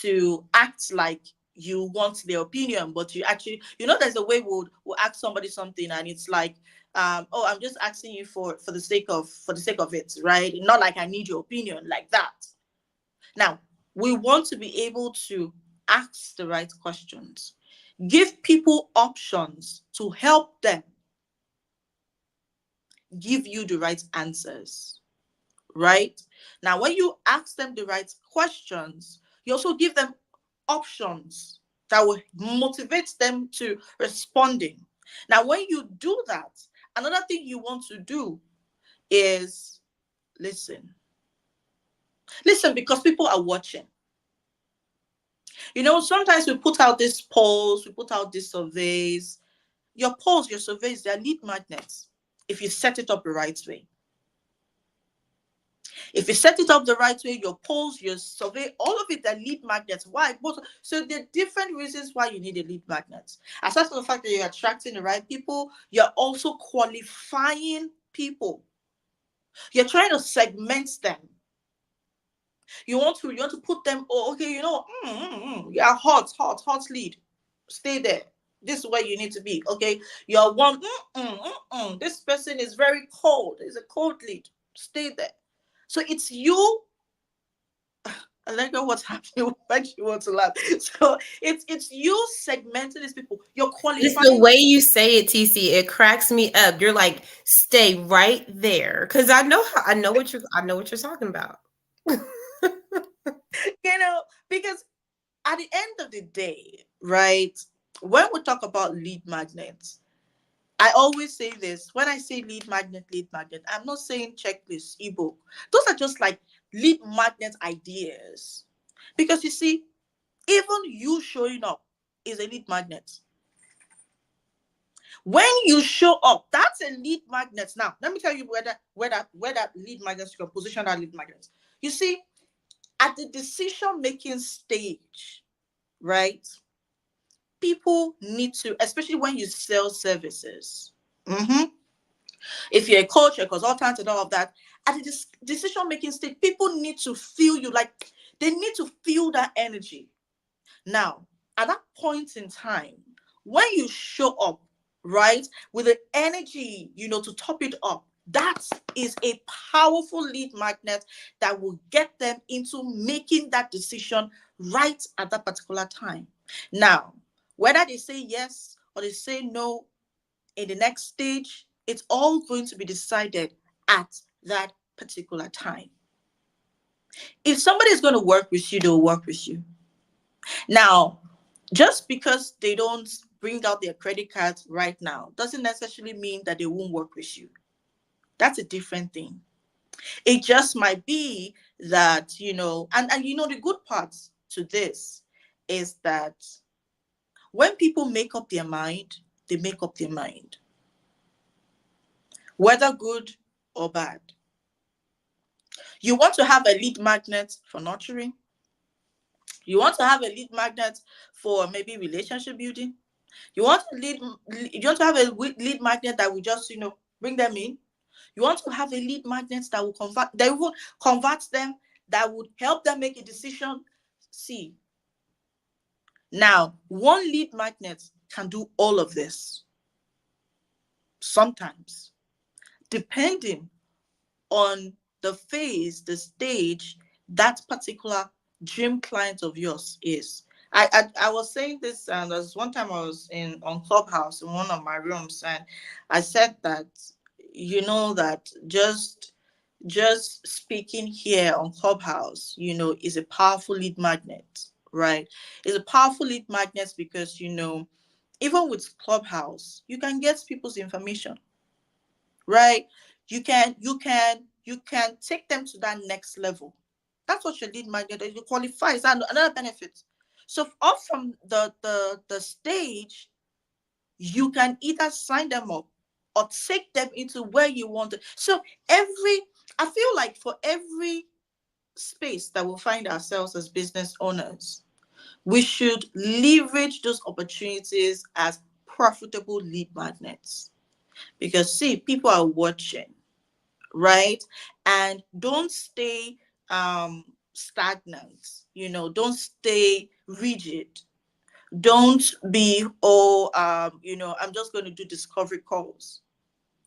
to act like you want their opinion, but you actually, there's a way we'll ask somebody something and it's like, oh, I'm just asking you for the sake of it, right? Not like I need your opinion, like that. Now, we want to be able to ask the right questions, give people options to help them give you the right answers, right? Now, when you ask them the right questions, you also give them options that will motivate them to responding. Now, when you do that, another thing you want to do is listen. Listen, because people are watching. Sometimes we put out these polls, we put out these surveys. Your polls, your surveys, they're lead magnets if you set it up the right way. If you set it up the right way, your polls, your survey, all of it are lead magnets. Why? So there are different reasons why you need a lead magnet. Aside from the fact that you're attracting the right people, you're also qualifying people. You're trying to segment them. You want to put them, oh, okay, you're hot lead. Stay there. This is where you need to be. Okay. You're one, this person is very cold. It's a cold lead. Stay there. So it's you. Allegra, what's happening when you want to laugh? So it's you segmenting these people. You're It's the qualifying. way you say it, TC. It cracks me up. You're like, stay right there, because I know what you're talking about. Because at the end of the day, right? When we talk about lead magnets, I always say this. When I say lead magnet, I'm not saying checklist, ebook. Those are just like lead magnet ideas. Because you see, even you showing up is a lead magnet. When you show up, that's a lead magnet. Now, let me tell you where that lead magnet, you can position that lead magnet. You see, at the decision making stage, right? People need to, especially when you sell services. If you're a coach, a consultant, and all of that, at the decision making stage, people need to feel you, like they need to feel that energy. Now, at that point in time, when you show up, right, with the energy, to top it up, that is a powerful lead magnet that will get them into making that decision right at that particular time. Now, whether they say yes or they say no in the next stage, it's all going to be decided at that particular time. If somebody is going to work with you, they'll work with you. Now, just because they don't bring out their credit cards right now doesn't necessarily mean that they won't work with you. That's a different thing. It just might be that, and the good part to this is that when people make up their mind, they make up their mind, whether good or bad. You want to have a lead magnet for nurturing. You want to have a lead magnet for maybe relationship building. You want to have a lead magnet that will just, bring them in. You want to have a lead magnet that will convert them, that would help them make a decision. See, now, one lead magnet can do all of this. Sometimes, depending on the phase, the stage that particular dream client of yours is. I was saying this, and there was one time I was on Clubhouse in one of my rooms, and I said that that just speaking here on Clubhouse, is a powerful lead magnet, right? It's a powerful lead magnet because even with Clubhouse, you can get people's information, right? You can take them to that next level. That's what your lead magnet is. You qualify. Is another benefit? So off from the stage, you can either sign them up or take them into where you want to. So I feel like for every space that we find ourselves as business owners, we should leverage those opportunities as profitable lead magnets. Because see, people are watching, right? And don't stay stagnant, don't stay rigid. Don't be, I'm just going to do discovery calls,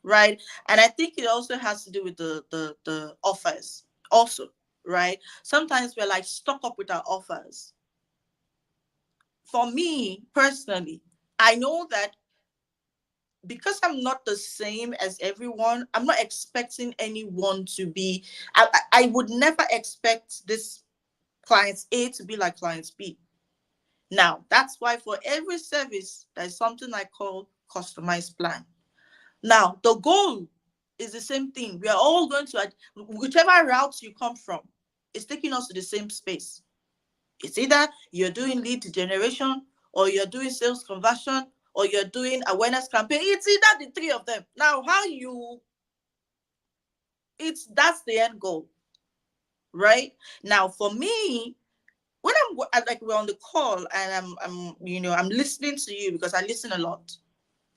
right? And I think it also has to do with the offers also, right? Sometimes we're like stuck up with our offers. For me personally, I know that because I'm not the same as everyone, I'm not expecting anyone to be, I would never expect this client A to be like client B. Now, that's why for every service, there's something I call customized plan. Now, the goal is the same thing. We are all going to, whichever route you come from, it's taking us to the same space. It's either you're doing lead generation, or you're doing sales conversion, or you're doing awareness campaign. It's either the three of them. Now, how you, it's that's the end goal, right? Now, for me, when like we're on the call and I'm listening to you because I listen a lot.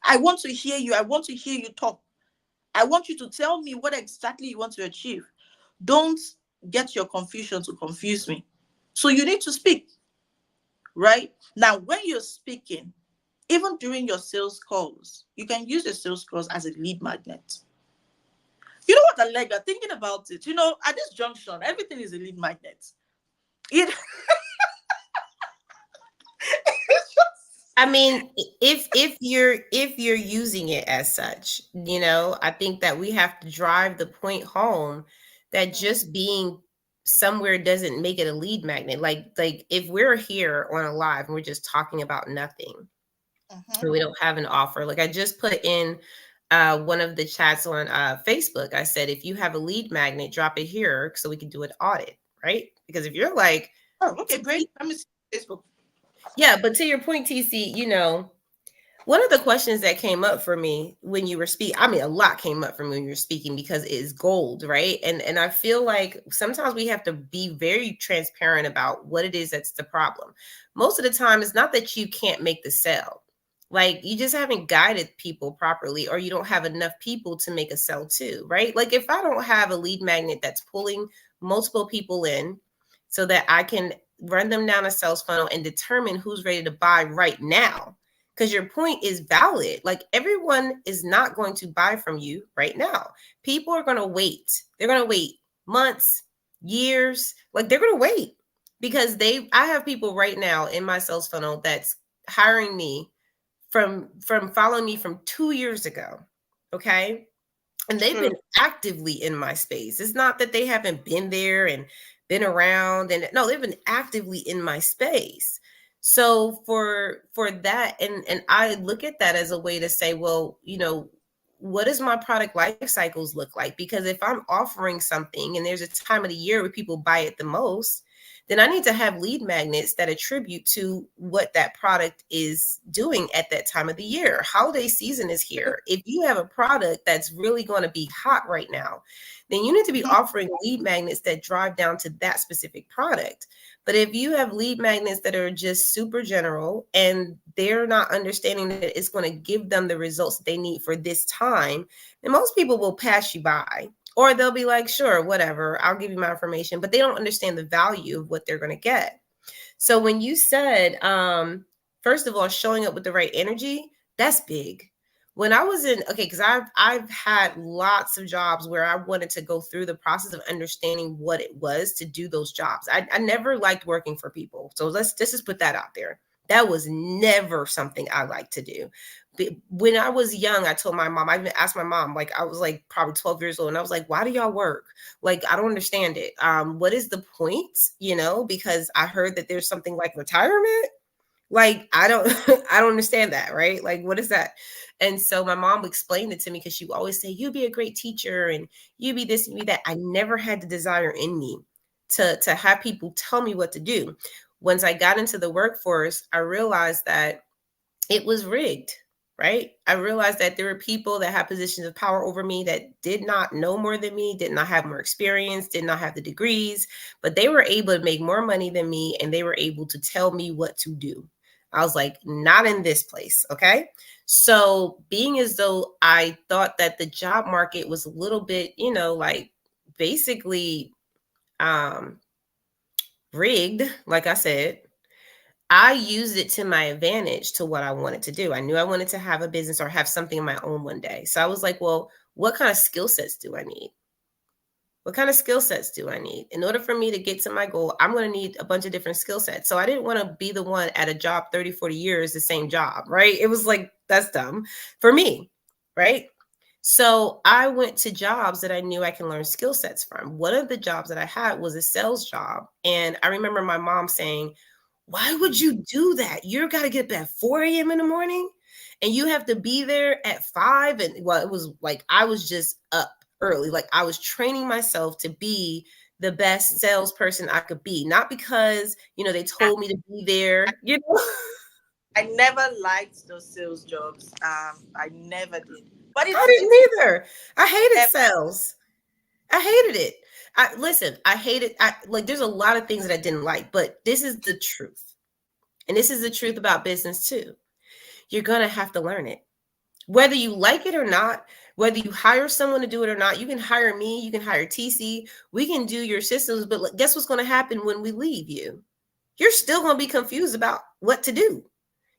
I want to hear you. I want to hear you talk. I want you to tell me what exactly you want to achieve. Don't get your confusion to confuse me. So you need to speak, right? Now, when you're speaking, even during your sales calls, you can use your sales calls as a lead magnet. You know what, Allegra, thinking about it, at this junction, everything is a lead magnet. It, it's just, I mean, if you're using it as such, I think that we have to drive the point home that just being somewhere doesn't make it a lead magnet. Like if we're here on a live and we're just talking about nothing and we don't have an offer, like I just put in one of the chats on Facebook. I said, if you have a lead magnet, drop it here so we can do an audit, right? Because if you're like, oh, okay, great. Let me see Facebook. yeah, but to your point, TC, one of the questions that came up for me when you were speaking, I mean, a lot came up for me when you were speaking because it is gold, right? And I feel like sometimes we have to be very transparent about what it is that's the problem. Most of the time, it's not that you can't make the sale. Like you just haven't guided people properly, or you don't have enough people to make a sell to, right? Like if I don't have a lead magnet that's pulling multiple people in so that I can run them down a sales funnel and determine who's ready to buy right now, because your point is valid. Like everyone is not going to buy from you right now. People are going to wait. They're going to wait months, years. Like they're going to wait because I have people right now in my sales funnel that's hiring me from following me from 2 years ago. Okay. And they've True. been actively in my space. It's not that they haven't been there and been around, and no, they've been actively in my space. So for that, and I look at that as a way to say, well, what does my product life cycles look like? Because if I'm offering something and there's a time of the year where people buy it the most, then I need to have lead magnets that attribute to what that product is doing at that time of the year. Holiday season is here. If you have a product that's really going to be hot right now, then you need to be offering lead magnets that drive down to that specific product. But if you have lead magnets that are just super general and they're not understanding that it's going to give them the results that they need for this time, then most people will pass you by. Or they'll be like, sure, whatever, I'll give you my information, but they don't understand the value of what they're going to get. So when you said, first of all, showing up with the right energy, that's big. When I was in, okay, because I've had lots of jobs where I wanted to go through the process of understanding what it was to do those jobs. I never liked working for people. So let's just put that out there. That was never something I liked to do. When I was young, I told my mom, I even asked my mom, like I was like probably 12 years old, and I was like, why do y'all work? Like, I don't understand it. What is the point? Because I heard that there's something like retirement. Like, I don't, I don't understand that, right? Like, what is that? And so my mom explained it to me because she would always say, "You be a great teacher, and you be this and be that." I never had the desire in me to have people tell me what to do. Once I got into the workforce, I realized that it was rigged, right? I realized that there were people that had positions of power over me that did not know more than me, did not have more experience, did not have the degrees, but they were able to make more money than me and they were able to tell me what to do. I was like, not in this place, okay? So being as though I thought that the job market was a little bit, like basically um rigged, like I said, I used it to my advantage to what I wanted to do. I knew I wanted to have a business or have something of my own one day. So I was like, well, what kind of skill sets do I need? What kind of skill sets do I need? In order for me to get to my goal, I'm going to need a bunch of different skill sets. So I didn't want to be the one at a job 30, 40 years, the same job, right? It was like, that's dumb for me. right? So I went to jobs that I knew I can learn skill sets from. One of the jobs that I had was a sales job. And I remember my mom saying, why would you do that? You're got to get up at 4 a.m. in the morning and you have to be there at 5. And well, it was like I was just up early. Like I was training myself to be the best salesperson I could be. Not because, they I, told me to be there. I never liked those sales jobs. I never did. But I it's didn't either. I hated never, sales. I hated it. I hated like there's a lot of things that I didn't like, but this is the truth. And this is the truth about business too. You're going to have to learn it. Whether you like it or not, whether you hire someone to do it or not, you can hire me, you can hire TeeCee, we can do your systems, but guess what's going to happen when we leave you? You're still going to be confused about what to do.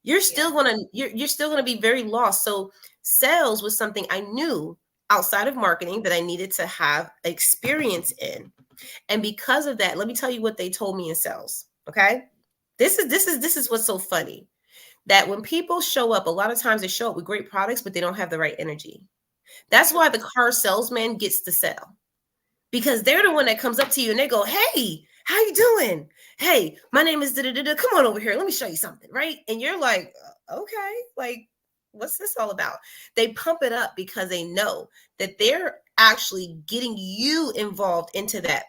You're yeah. still going to you're still going to be very lost. So sales was something I knew outside of marketing that I needed to have experience in. And because of that, let me tell you what they told me in sales. Okay. This is what's so funny. That when people show up, a lot of times they show up with great products, but they don't have the right energy. That's why the car salesman gets to sell because they're the one that comes up to you and they go, "Hey, how you doing? Hey, my name is da da da. Come on over here. Let me show you something." Right? And you're like, "Okay, like, what's this all about?" They pump it up because they know that they're actually getting you involved into that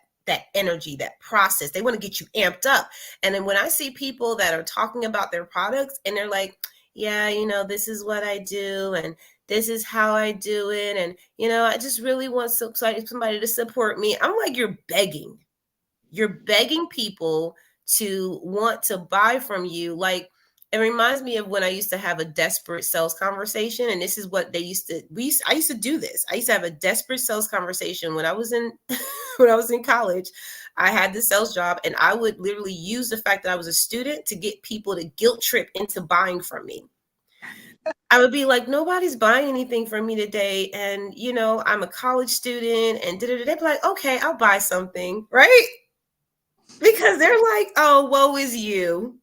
energy, that process. They want to get you amped up. And then when I see people that are talking about their products and they're like, "Yeah, this is what I do and this is how I do it. And, I just really want somebody to support me." I'm like, you're begging. You're begging people to want to buy from you. Like, it reminds me of when I used to have a desperate sales conversation. And this is what I used to do this. I used to have a desperate sales conversation when I was in, when I was in college. I had this sales job and I would literally use the fact that I was a student to get people to guilt trip into buying from me. I would be like, nobody's buying anything from me today. And, I'm a college student and they'd be like, okay, I'll buy something. Right. Because they're like, oh, woe is you.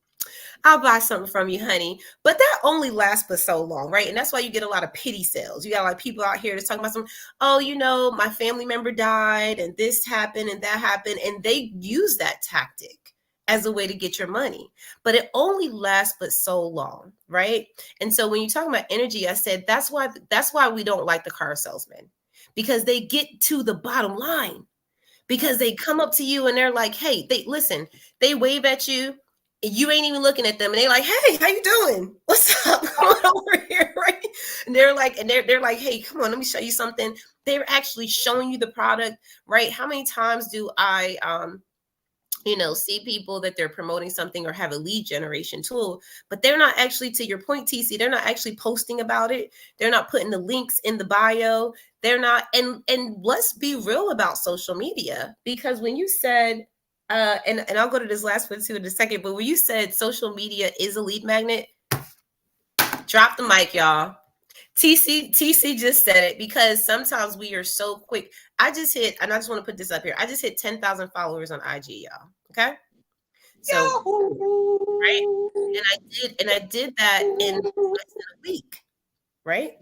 I'll buy something from you, honey. But that only lasts for so long, right? And that's why you get a lot of pity sales. You got like people out here that's talking about oh, my family member died and this happened and that happened. And they use that tactic as a way to get your money. But it only lasts but so long, right? And so when you talk about energy, I said that's why we don't like the car salesman. Because they get to the bottom line because they come up to you and they're like, hey, they wave at you. You ain't even looking at them, and they're like, "Hey, how you doing? What's up? Come on over here, right?" And they're like, "Hey, come on, let me show you something." They're actually showing you the product, right? How many times do I see people that they're promoting something or have a lead generation tool, but they're not actually, to your point, TeeCee, they're not actually posting about it. They're not putting the links in the bio. They're not, and let's be real about social media, because when you said, and I'll go to this last one too in a second, but when you said social media is a lead magnet, drop the mic, y'all. TeeCee just said it, because sometimes we are so quick. I just want to put this up here. I just hit 10,000 followers on IG, y'all. Okay. So, right. And I did that in less than a week, right?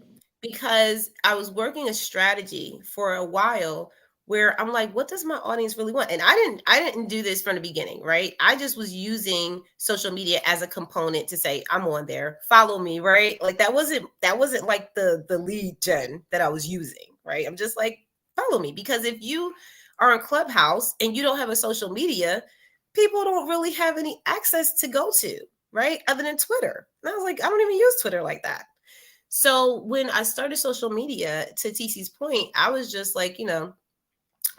Because I was working a strategy for a while where I'm like, what does my audience really want? And I didn't do this from the beginning, right? I just was using social media as a component to say, I'm on there, follow me, right? Like that wasn't like the lead gen that I was using, right? I'm just like, follow me. Because if you are on Clubhouse and you don't have a social media, people don't really have any access to go to, right? Other than Twitter. And I was like, I don't even use Twitter like that. So when I started social media, to TC's point, I was just like,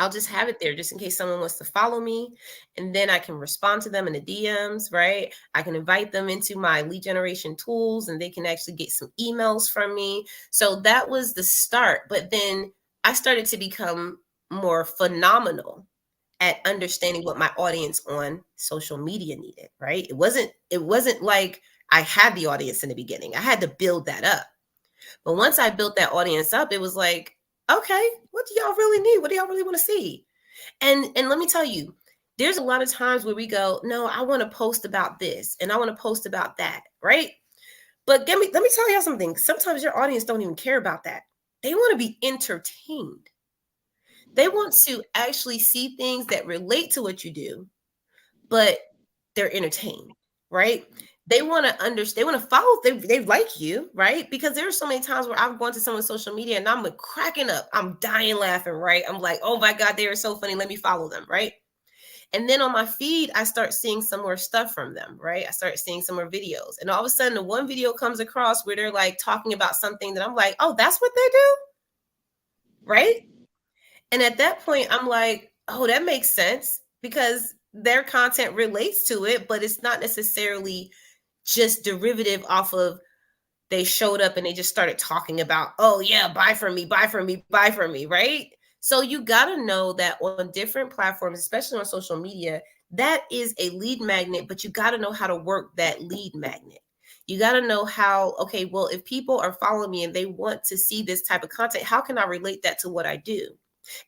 I'll just have it there just in case someone wants to follow me. And then I can respond to them in the DMs, right? I can invite them into my lead generation tools and they can actually get some emails from me. So that was the start. But then I started to become more phenomenal at understanding what my audience on social media needed, right? It wasn't like I had the audience in the beginning. I had to build that up. But once I built that audience up, it was like, okay, what do y'all really need? What do y'all really want to see? And let me tell you, there's a lot of times where we go, no, I want to post about this and I want to post about that, right? But let me tell y'all something. Sometimes your audience don't even care about that. They want to be entertained. They want to actually see things that relate to what you do, but they're entertained, right? They want to understand, they want to follow, they like you, right? Because there are so many times where I've gone to someone's social media and I'm cracking up, I'm dying laughing, right? I'm like, oh my God, they are so funny. Let me follow them, right? And then on my feed, I start seeing some more stuff from them, right? I start seeing some more videos. And all of a sudden, the one video comes across where they're like talking about something that I'm like, oh, that's what they do, right? And at that point, I'm like, oh, that makes sense because their content relates to it, but it's not necessarily just derivative off of they showed up and they just started talking about, oh, yeah, buy from me, buy from me, buy from me, right? So you got to know that on different platforms, especially on social media, that is a lead magnet, but you got to know how to work that lead magnet. You got to know how, okay, well, if people are following me and they want to see this type of content, how can I relate that to what I do?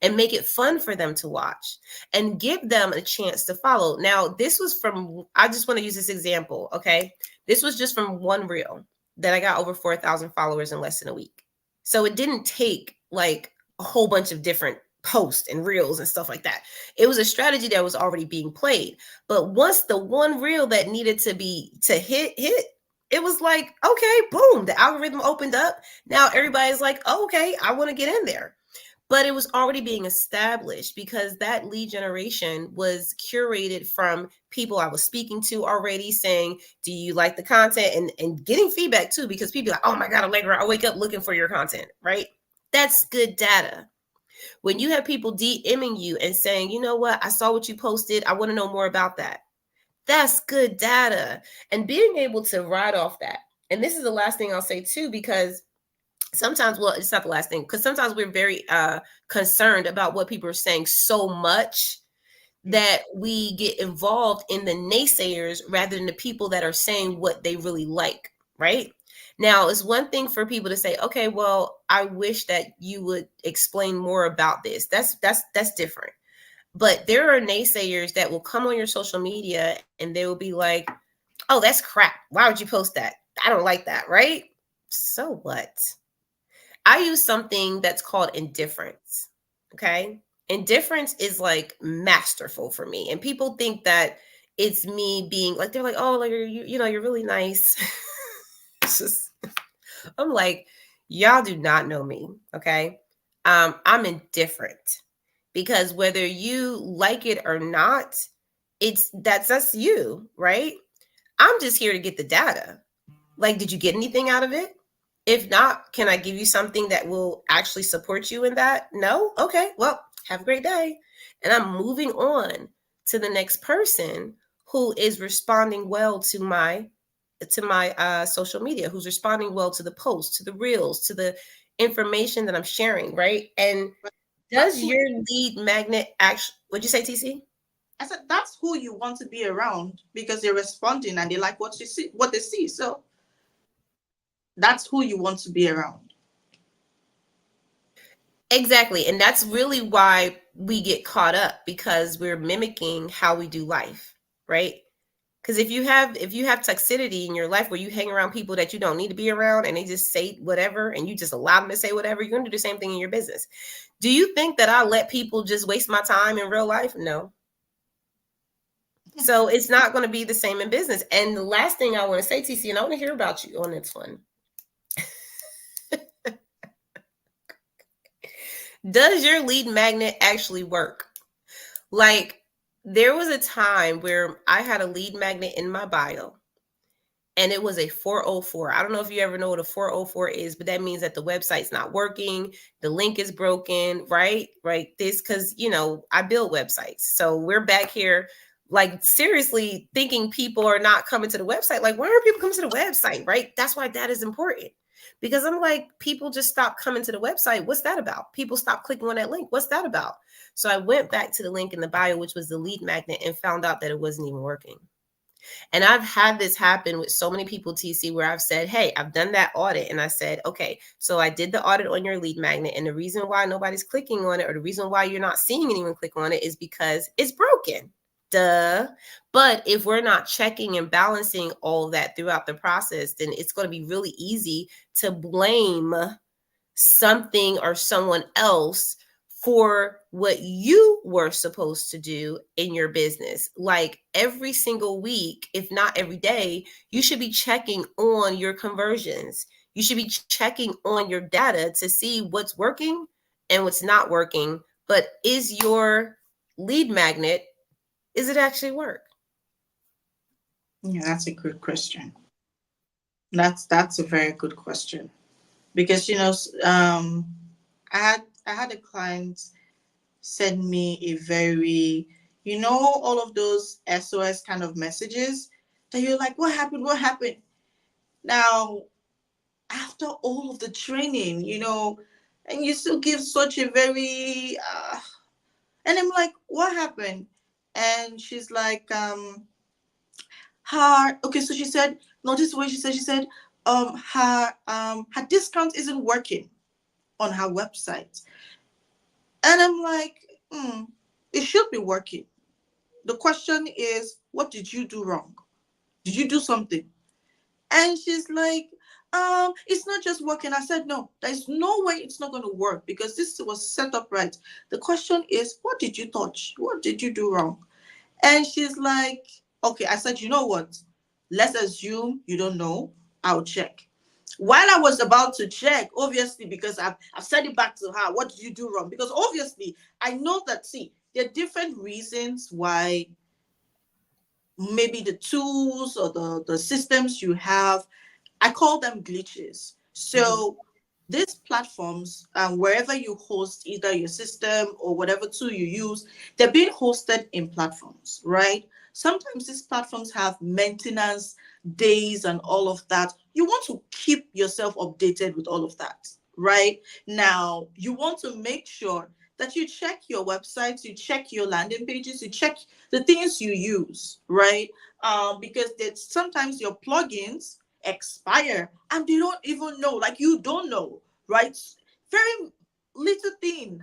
And make it fun for them to watch and give them a chance to follow. Now, this was from, I just want to use this example, okay? This was just from one reel that I got over 4,000 followers in less than a week. So it didn't take like a whole bunch of different posts and reels and stuff like that. It was a strategy that was already being played. But once the one reel that needed to be to hit, it was like, okay, boom, the algorithm opened up. Now everybody's like, oh, okay, I want to get in there. But it was already being established because that lead generation was curated from people I was speaking to already, saying, do you like the content? And getting feedback too, because people are like, oh my God, Allegra, I wake up looking for your content, right? That's good data. When you have people DMing you and saying, you know what, I saw what you posted, I want to know more about that. That's good data. And being able to ride off that. And this is the last thing I'll say too, because sometimes, well, it's not the last thing, because sometimes we're very concerned about what people are saying so much that we get involved in the naysayers rather than the people that are saying what they really like, right? Now, it's one thing for people to say, okay, well, I wish that you would explain more about this. That's different. But there are naysayers that will come on your social media and they will be like, oh, that's crap. Why would you post that? I don't like that, right? So what? I use something that's called indifference. Okay. Indifference is like masterful for me. And people think that it's me being like, they're like, oh, like, you know, you're really nice. It's just, I'm like, y'all do not know me. Okay. I'm indifferent because whether you like it or not, that's you, right? I'm just here to get the data. Like, did you get anything out of it? If not, can I give you something that will actually support you in that? No? Okay. Well, have a great day. And I'm moving on to the next person who is responding well to my social media, who's responding well to the posts, to the reels, to the information that I'm sharing, right? And But that's does who your lead magnet actually, what'd you say, TC? I said that's who you want to be around because they're responding and they like what you see, what they see. So that's who you want to be around. Exactly. And that's really why we get caught up because we're mimicking how we do life, right? Because if you have toxicity in your life where you hang around people that you don't need to be around and they just say whatever and you just allow them to say whatever, you're gonna do the same thing in your business. Do you think that I let people just waste my time in real life? No. So it's not going to be the same in business. And the last thing I want to say, TC, and I want to hear about you on this one. Does your lead magnet actually work? Like, there was a time where I had a lead magnet in my bio and it was a 404. I don't know if you ever know what a 404 is, but that means that the website's not working, the link is broken, right? Right. This, because, you know, I build websites. So we're back here, like, seriously thinking people are not coming to the website. Like, why aren't people coming to the website, right? That's why that is important. Because I'm like, people just stop coming to the website. What's that about? People stop clicking on that link. What's that about? So I went back to the link in the bio, which was the lead magnet, and found out that it wasn't even working. And I've had this happen with so many people, TC, where I've said, hey, I've done that audit. And I said, okay, so I did the audit on your lead magnet. And the reason why nobody's clicking on it, or the reason why you're not seeing anyone click on it, is because it's broken. Duh. But if we're not checking and balancing all of that throughout the process, then it's going to be really easy to blame something or someone else for what you were supposed to do in your business. Like every single week, if not every day, you should be checking on your conversions. You should be checking on your data to see what's working and what's not working. But is your lead magnet, is it actually work? Yeah, that's a good question. That's a very good question because I had a client send me a very, all of those SOS kind of messages that you're like, what happened? What happened? Now, after all of the training, and you still give such a very, and I'm like, what happened? And she's like, okay, so she said, notice what she said, her discount isn't working on her website. And I'm like, it should be working. The question is, what did you do wrong? Did you do something? And she's like, it's not just working. I said, no, there's no way it's not going to work because this was set up right. The question is, what did you touch? What did you do wrong? And she's like, okay. I said, you know what? Let's assume you don't know. I'll check. While I was about to check, obviously, because I've said it back to her, what did you do wrong? Because obviously, I know that, see, there are different reasons why maybe the tools or the systems you have, I call them glitches. Mhm. So these platforms, wherever you host either your system or whatever tool you use, they're being hosted in platforms, right? Sometimes these platforms have maintenance days and all of that. You want to keep yourself updated with all of that, right? Now, you want to make sure that you check your websites, you check your landing pages, you check the things you use, right? Because sometimes your plugins expire and they don't even know, like you don't know, right? Very little thing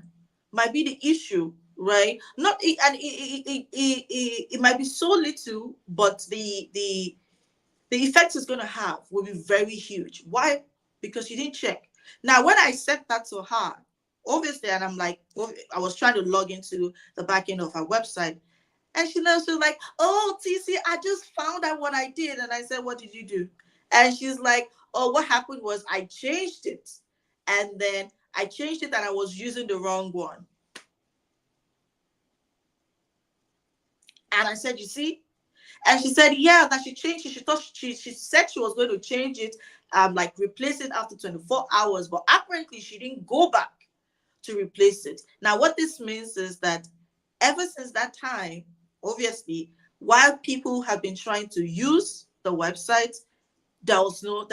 might be the issue, right? Not and it might be so little, but the effect it's going to have will be very huge. Why? Because you didn't check. Now, when I said that to her, obviously, and I'm like, I was trying to log into the back end of her website, and she was like, oh, TeeCee, I just found out what I did. And I said, what did you do? And she's like, oh, what happened was I changed it. And then I changed it and I was using the wrong one. And I said, you see? And she said, yeah, that she changed it. She thought she said she was going to change it, like replace it after 24 hours. But apparently she didn't go back to replace it. Now, what this means is that ever since that time, obviously, while people have been trying to use the website, there was no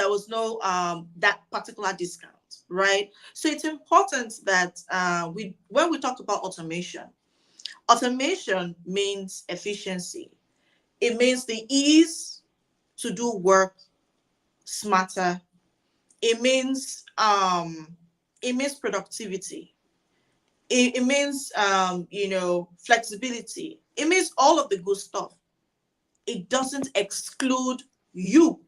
that particular discount, right? So it's important that we when we talk about automation means efficiency. It means the ease to do work smarter. It means productivity. It means flexibility. It means all of the good stuff. It doesn't exclude you.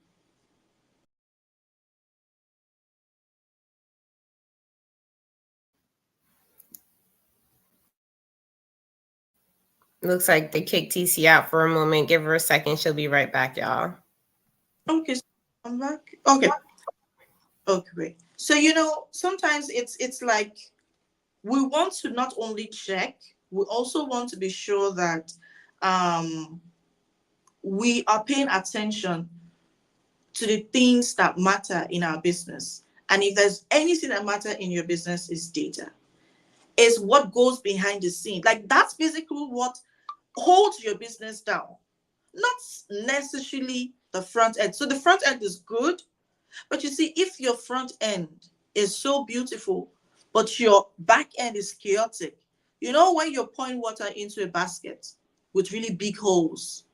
Looks like they kicked TC out for a moment. Give her a second. She'll be right back, y'all. Okay, so I'm back. Okay, okay, great. So sometimes it's like we want to not only check, we also want to be sure that um we are paying attention to the things that matter in our business. And if there's anything that matter in your business, is data. Is what goes behind the scene. Like that's basically what holds your business down. Not necessarily the front end. So the front end is good, but you see, if your front end is so beautiful, but your back end is chaotic, when you're pouring water into a basket with really big holes,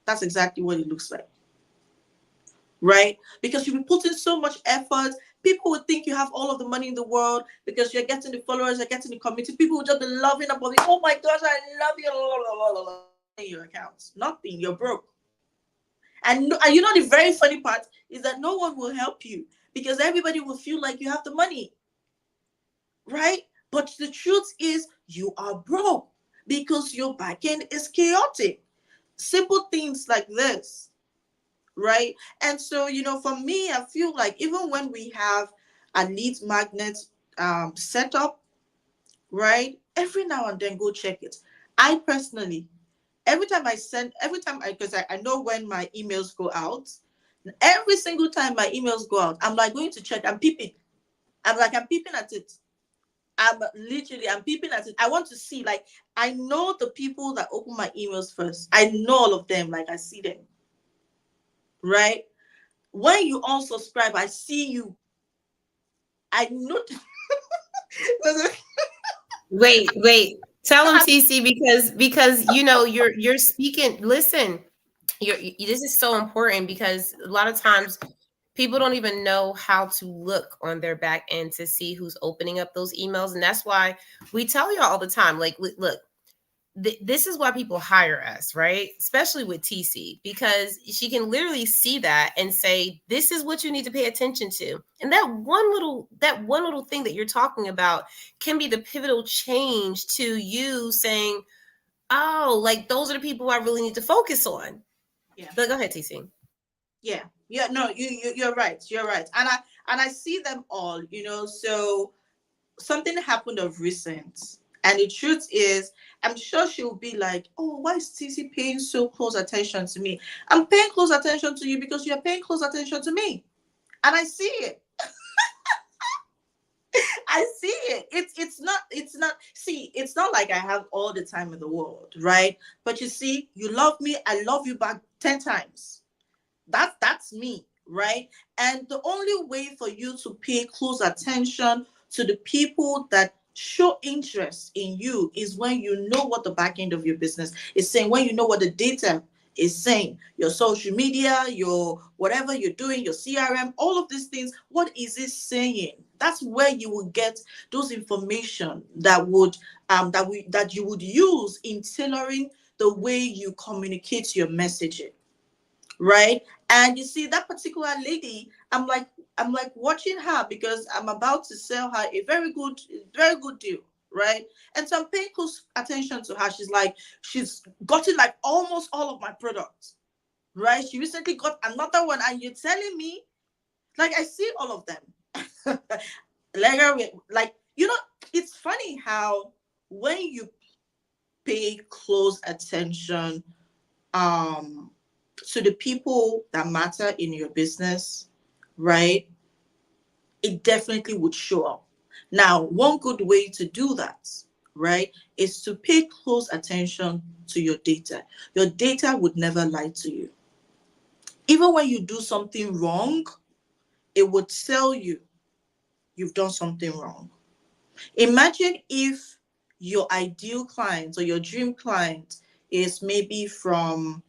that's exactly what it looks like, right? Because you've been putting so much effort. People would think you have all of the money in the world because you're getting the followers, you're getting the community. People would just be loving about it. Oh my gosh, I love you. In your accounts, nothing. You're broke. And the very funny part is that no one will help you because everybody will feel like you have the money. right? But the truth is, you are broke because your backend is chaotic. Simple things like this, right? And so, for me, I feel like even when we have a lead magnet set up, right? Every now and then go check it. I personally, every time because I know when my emails go out, every single time my emails go out, I'm like going to check, I'm peeping. I'm peeping at it. I'm peeping at it. I want to see, like, I know the people that open my emails first. I know all of them, like I see them, right? When you unsubscribe, I see you. I know. Wait. Tell them, TC, because you're speaking. Listen, this is so important because a lot of times people don't even know how to look on their back end to see who's opening up those emails, and that's why we tell you all the time, like, look, this is why people hire us, right? Especially with TC, because she can literally see that and say, this is what you need to pay attention to. And that one little thing that you're talking about can be the pivotal change to you saying, oh, like those are the people I really need to focus on. Yeah. But go ahead, TC. Yeah. No, you're right. You're right. And I see them all. So something happened of recent. And the truth is, I'm sure she'll be like, oh, why is TC paying so close attention to me? I'm paying close attention to you because you're paying close attention to me. And I see it. I see it. It's not see, it's not like I have all the time in the world, right? But you see, you love me, I love you back 10 times. That's me, right? And the only way for you to pay close attention to the people that show interest in you is when you know what the back end of your business is saying, when you know what the data is saying, your social media, your whatever you're doing, your CRM, all of these things, what is it saying? That's where you will get those information that you would use in tailoring the way you communicate your messaging, right? And you see that particular lady, I'm like watching her because I'm about to sell her a very good deal, right? And so I'm paying close attention to her. She's gotten like almost all of my products, right? She recently got another one, and you're telling me, like, I see all of them. Like, it's funny how when you pay close attention um to the people that matter in your business, right? It definitely would show up. Now, one good way to do that, right, is to pay close attention to your data. Your data would never lie to you. Even when you do something wrong, it would tell you you've done something wrong. Imagine if your ideal client or your dream client is maybe from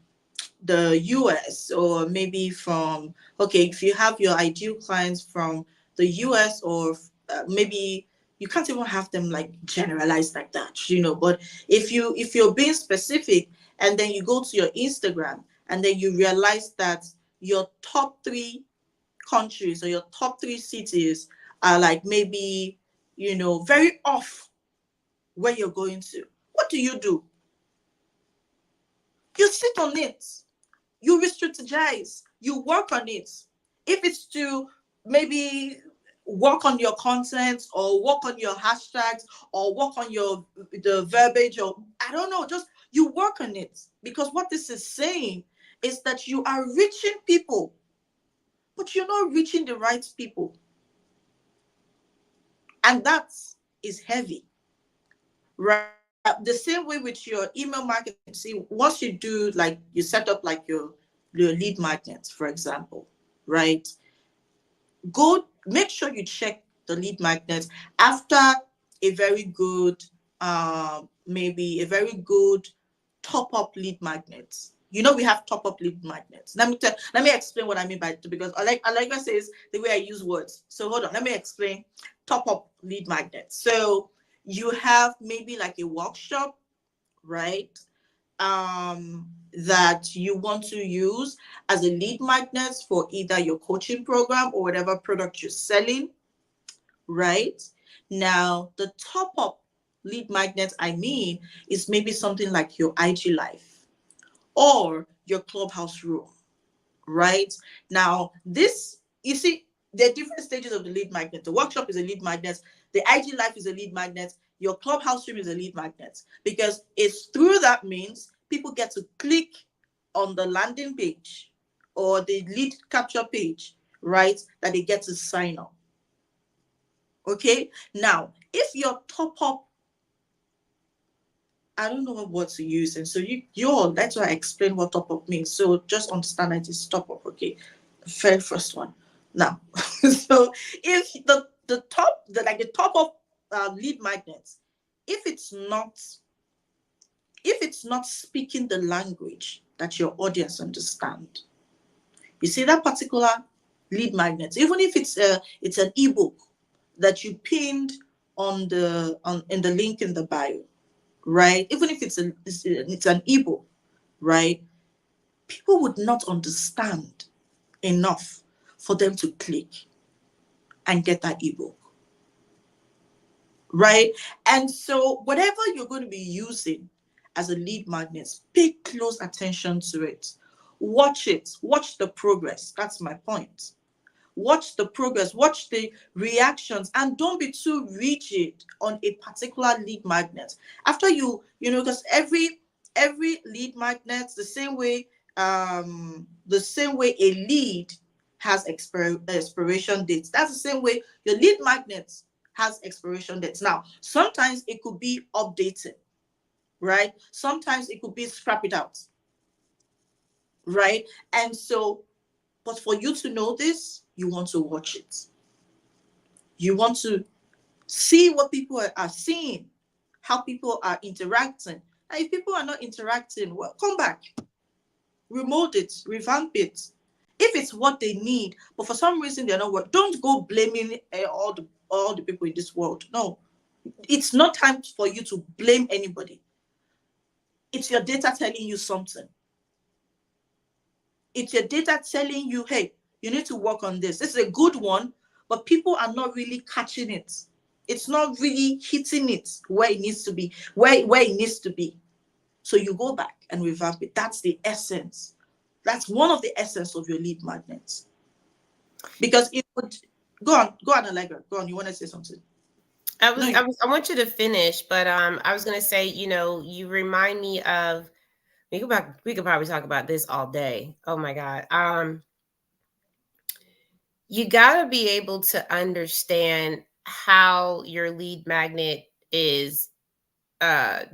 the US, or maybe from, okay, if you have your ideal clients from the US, or maybe you can't even have them like generalized like that, but if you're being specific, and then you go to your Instagram, and then you realize that your top 3 countries or your top 3 cities are like maybe very off where you're going to, what do? You sit on it, you re-strategize, you work on it. If it's to maybe work on your content, or work on your hashtags, or work on the verbiage, or I don't know, just you work on it. Because what this is saying is that you are reaching people, but you're not reaching the right people. And that is heavy, right? The same way with your email marketing. See, once you do, like, you set up like your lead magnets, for example, right? Go make sure you check the lead magnets after a very good, maybe a very good top up lead magnets. We have top up lead magnets. Let me explain what I mean by it, because Allegra says the way I use words. So hold on, let me explain top up lead magnets. So you have maybe like a workshop, right? That you want to use as a lead magnet for either your coaching program or whatever product you're selling, right? Now, the top up lead magnet, I mean, is maybe something like your IG life or your clubhouse room, right? Now, this, you see, there are different stages of the lead magnet. The workshop is a lead magnet, the IG life is a lead magnet, your clubhouse room is a lead magnet, because it's through that means people get to click on the landing page or the lead capture page, right? That they get to sign up. Okay. Now, if your top up, I don't know what word to use, and so you all, that's why I explain what top up means. So just understand that it's top up. Okay, the very first one. Now, so if the top, the top of lead magnets, if it's not if it's not speaking the language that your audience understand, you see that particular lead magnet, even if it's an ebook that you pinned on the on in the link in the bio, right? Even if it's an ebook, right? People would not understand enough for them to click and get that ebook, right? And so whatever you're going to be using as a lead magnet, pay close attention to it. Watch it. Watch the progress. That's my point. Watch the progress, watch the reactions, and don't be too rigid on a particular lead magnet. After because every lead magnet, the same way a lead has expiration dates, that's the same way your lead magnet has expiration dates. Now sometimes it could be updated, right? Sometimes it could be scrap it out, right? And so, but for you to know this, you want to watch it. You want to see what people are seeing, how people are interacting. And if people are not interacting, well, come back, remold it, revamp it. If it's what they need, but for some reason they're not working, don't go blaming all the people in this world. No, it's not time for you to blame anybody. It's your data telling you something. It's your data telling you, hey, you need to work on this. This is a good one, but people are not really catching it. It's not really hitting it where it needs to be, where it needs to be. So you go back and revamp it. That's the essence. That's one of the essence of your lead magnets. Because it would go on, Allegra. Go on. You want to say something? No, I want you to finish, but I was gonna say, you remind me of, we could probably talk about this all day. Oh my God. You gotta be able to understand how your lead magnet is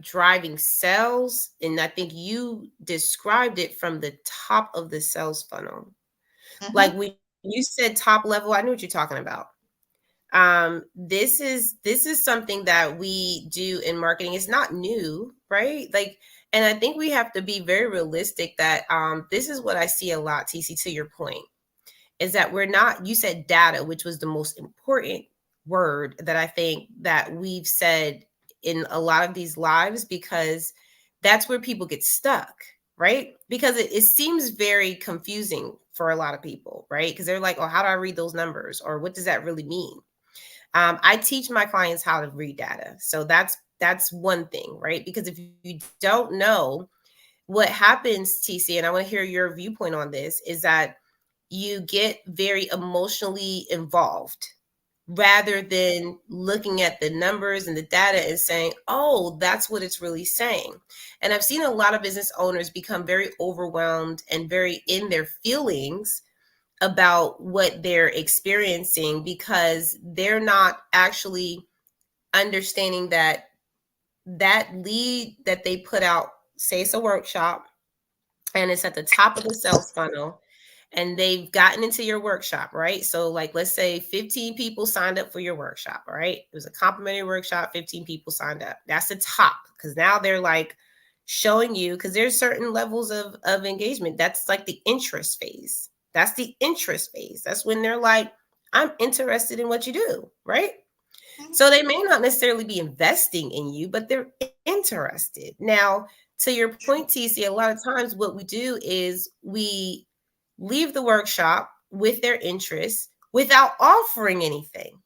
driving sales. And I think you described it from the top of the sales funnel. Like mm-hmm, when you said top level, I knew what you're talking about. This is something that we do in marketing. It's not new, right? Like, and I think we have to be very realistic that this is what I see a lot, TeeCee, to your point, is that we're not, you said data, which was the most important word that I think that we've said in a lot of these lives, because that's where people get stuck, right? Because it seems very confusing for a lot of people, right? Because they're like, oh, how do I read those numbers? Or what does that really mean? I teach my clients how to read data. So that's one thing, right? Because if you don't know what happens, TeeCee, and I want to hear your viewpoint on this, is that you get very emotionally involved rather than looking at the numbers and the data and saying, oh, that's what it's really saying. And I've seen a lot of business owners become very overwhelmed and very in their feelings about what they're experiencing because they're not actually understanding that that lead that they put out, say it's a workshop and it's at the top of the sales funnel, and they've gotten into your workshop, right? So, like, let's say 15 people signed up for your workshop, all right? It was a complimentary workshop, 15 people signed up. That's the top, because now they're like showing you, because there's certain levels of engagement. That's like the interest phase. That's the interest phase. That's when they're like, I'm interested in what you do, right? So they may not necessarily be investing in you, but they're interested. Now, to your point, TeeCee, a lot of times what we do is we leave the workshop with their interests without offering anything.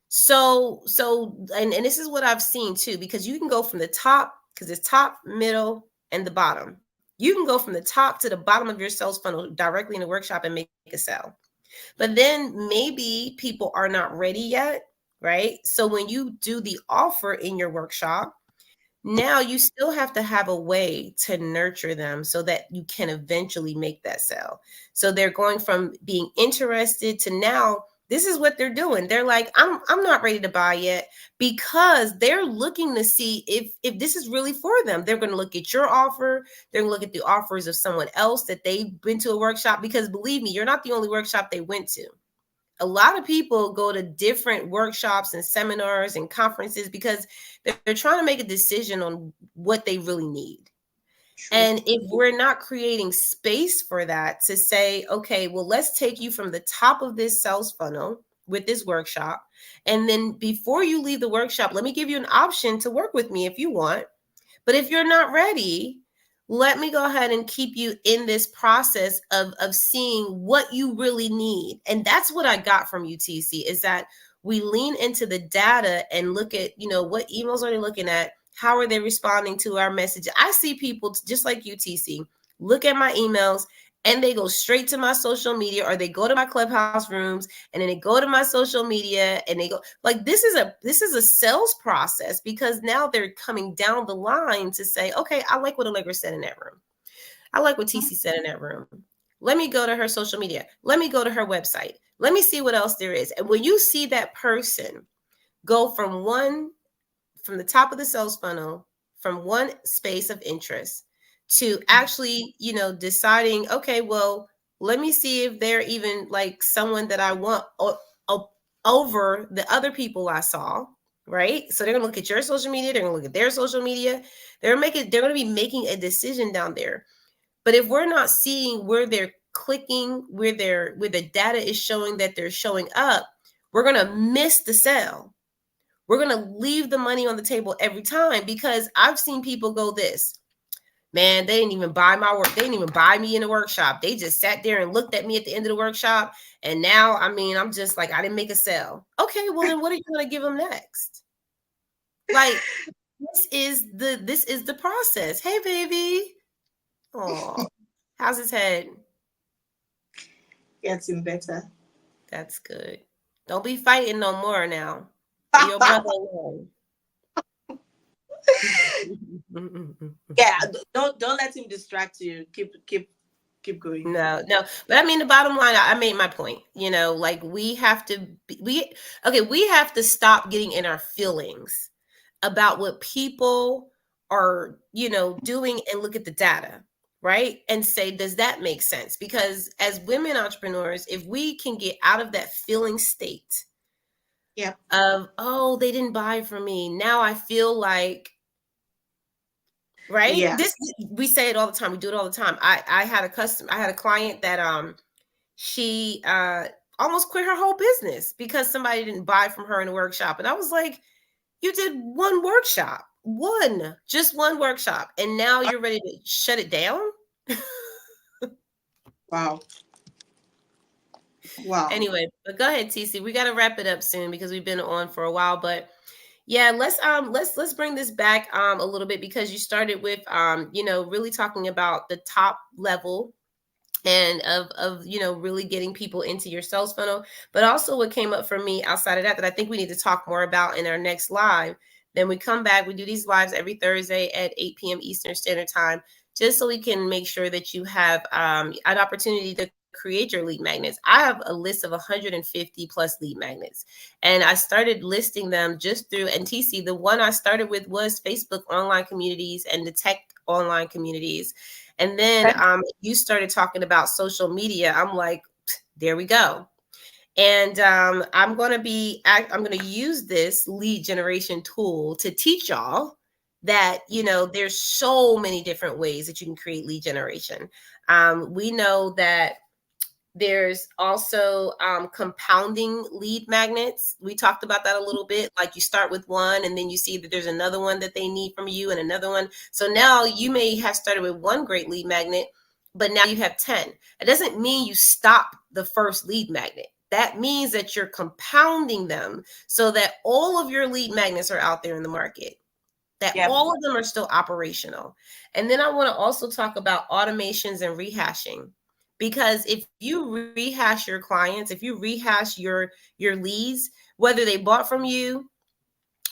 And this is what I've seen too, because you can go from the top, because it's top, middle, and the bottom. You can go from the top to the bottom of your sales funnel directly in the workshop and make a sale. But then maybe people are not ready yet, right? So when you do the offer in your workshop, now you still have to have a way to nurture them so that you can eventually make that sale. So they're going from being interested to now this is what they're doing. They're like, I'm not ready to buy yet, because they're looking to see if this is really for them. They're going to look at your offer. They're going to look at the offers of someone else that they've been to a workshop, because believe me, you're not the only workshop they went to. A lot of people go to different workshops and seminars and conferences because they're trying to make a decision on what they really need. True. And if we're not creating space for that to say, okay, well, let's take you from the top of this sales funnel with this workshop. And then before you leave the workshop, let me give you an option to work with me if you want. But if you're not ready, let me go ahead and keep you in this process of seeing what you really need. And that's what I got from you, TeeCee, is that we lean into the data and look at, what emails are they looking at? How are they responding to our message? I see people just like you, TeeCee, look at my emails and they go straight to my social media, or they go to my Clubhouse rooms and then they go to my social media and they go like, this is a sales process, because now they're coming down the line to say, okay, I like what Allegra said in that room. I like what TeeCee said in that room. Let me go to her social media. Let me go to her website. Let me see what else there is. And when you see that person go from the top of the sales funnel, from one space of interest to actually, deciding, okay, well, let me see if they're even like someone that I want over the other people I saw, right? So they're going to look at your social media. They're going to look at their social media. They're going to be making a decision down there. But if we're not seeing where they're clicking, where the data is showing that they're showing up, we're going to miss the sale. We're going to leave the money on the table every time, because I've seen people go this, man, they didn't even buy my work. They didn't even buy me in the workshop. They just sat there and looked at me at the end of the workshop. And now, I'm just like, I didn't make a sale. Okay, well then what are you going to give them next? Like, this is the process. Hey, baby. Oh, how's his head? Getting better. That's good. Don't be fighting no more now. Leave your brother alone. Yeah, don't let him distract you. Keep going. No. But the bottom line, I made my point. Like we have to stop getting in our feelings about what people are, doing, and look at the data, right? And say, does that make sense? Because as women entrepreneurs, if we can get out of that feeling state of, oh, they didn't buy from me, now I feel like, right? Yeah. We say it all the time. We do it all the time. I had a client that she almost quit her whole business because somebody didn't buy from her in a workshop. And I was like, you did one workshop, just one workshop, and now you're ready to shut it down? Wow. Wow. Anyway, but go ahead, TeeCee. We got to wrap it up soon because we've been on for a while. But yeah, let's bring this back a little bit, because you started with really talking about the top level and of really getting people into your sales funnel. But also what came up for me outside of that I think we need to talk more about in our next live. Then we come back, we do these lives every Thursday at 8 p.m. Eastern Standard Time, just so we can make sure that you have an opportunity to create your lead magnets. I have a list of 150 plus lead magnets, and I started listing them just through, and TeeCee, the one I started with was Facebook online communities and the tech online communities. And then you started talking about social media. I'm like, there we go. And I'm going to use this lead generation tool to teach y'all that, there's so many different ways that you can create lead generation. We know that there's also compounding lead magnets. We talked about that a little bit. Like you start with one and then you see that there's another one that they need from you and another one. So now you may have started with one great lead magnet, but now you have 10. It doesn't mean you stop the first lead magnet. That means that you're compounding them so that all of your lead magnets are out there in the market, that Yep. all of them are still operational. And then I want to also talk about automations and rehashing. Because if you rehash your clients, if you rehash your leads, whether they bought from you,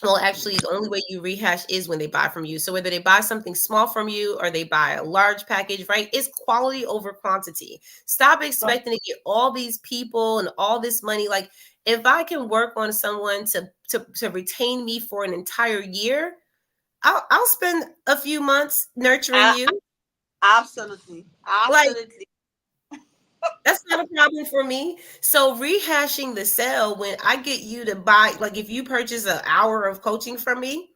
well, actually, the only way you rehash is when they buy from you. So whether they buy something small from you or they buy a large package, right? It's quality over quantity. Stop expecting to get all these people and all this money. Like, if I can work on someone to retain me for an entire year, I'll spend a few months nurturing Uh, you. absolutely. Like, Absolutely. that's not a problem for me. So rehashing the sale, when I get you to buy, like if you purchase an hour of coaching from me,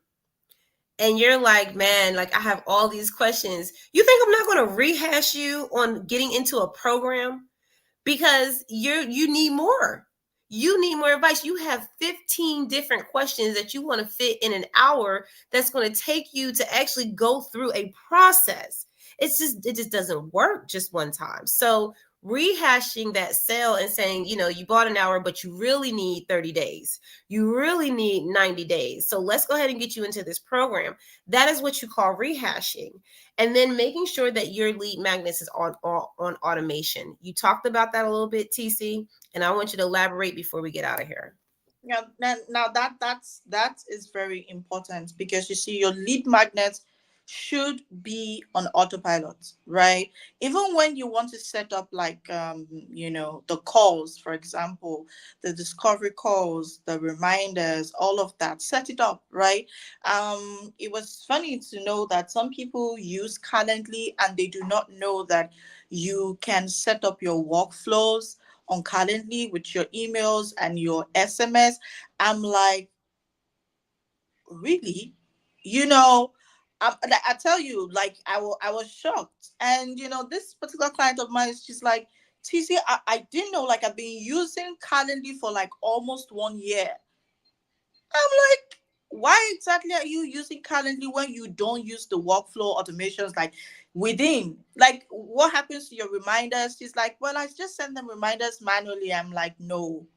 and you're like, man, like I have all these questions. You think I'm not going to rehash you on getting into a program? Because you need more. You need more advice. You have 15 different questions that you want to fit in an hour that's going to take you to actually go through a process. It just doesn't work just one time. So rehashing that sale and saying, you bought an hour, but you really need 30 days. You really need 90 days. So let's go ahead and get you into this program. That is what you call rehashing. And then making sure that your lead magnets is on automation. You talked about that a little bit, TeeCee, and I want you to elaborate before we get out of here. Yeah, now that is very important, because you see your lead magnets should be on autopilot, right? Even when you want to set up, like, the calls, for example, the discovery calls, the reminders, all of that, set it up, right? It was funny to know that some people use Calendly and they do not know that you can set up your workflows on Calendly with your emails and your SMS. I'm like, really? You know, like, I tell you, like, I was shocked. And, this particular client of mine, she's like, TC, I didn't know, like, I've been using Calendly for like almost 1 year. I'm like, why exactly are you using Calendly when you don't use the workflow automations, like within? Like, what happens to your reminders? She's like, well, I just send them reminders manually. I'm like, no,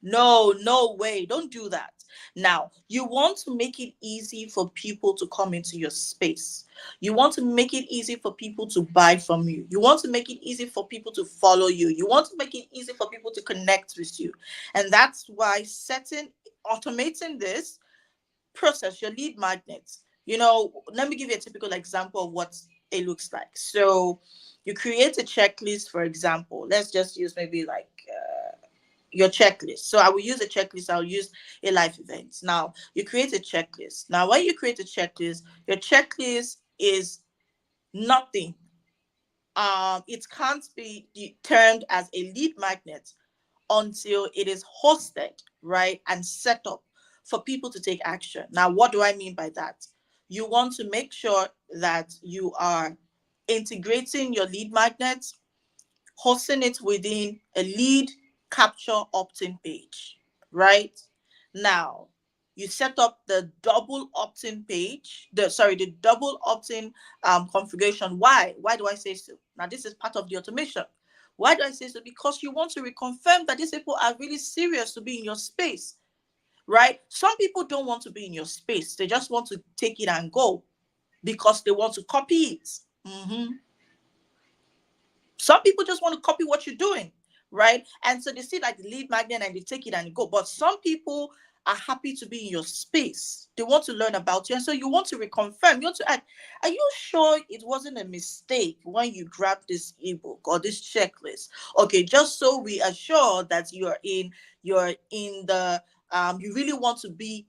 no, no way. Don't do that. Now, you want to make it easy for people to come into your space. You want to make it easy for people to buy from you. You want to make it easy for people to follow you. You want to make it easy for people to connect with you. And that's why automating this process, your lead magnets. Let me give you a typical example of what it looks like. So you create a checklist, for example. Let's just use maybe like your checklist. So I will use a checklist. I'll use a life event. Now you create a checklist. Now when you create a checklist, your checklist is nothing. It can't be termed as a lead magnet until it is hosted, right, and set up for people to take action. Now, what do I mean by that? You want to make sure that you are integrating your lead magnets, hosting it within a lead capture opt-in page, right? Now, you set up the double opt-in page, the double opt-in configuration. Why? Why do I say so? Now, this is part of the automation. Why do I say so? Because you want to reconfirm that these people are really serious to be in your space, right? Some people don't want to be in your space. They just want to take it and go because they want to copy it. Mhm. Some people just want to copy what you're doing, right? And so they see like the lead magnet and they take it and go. But some people are happy to be in your space. They want to learn about you. And so you want to reconfirm. You want to add, are you sure it wasn't a mistake when you grabbed this ebook or this checklist? Okay, just so we are sure that you're in the you really want to be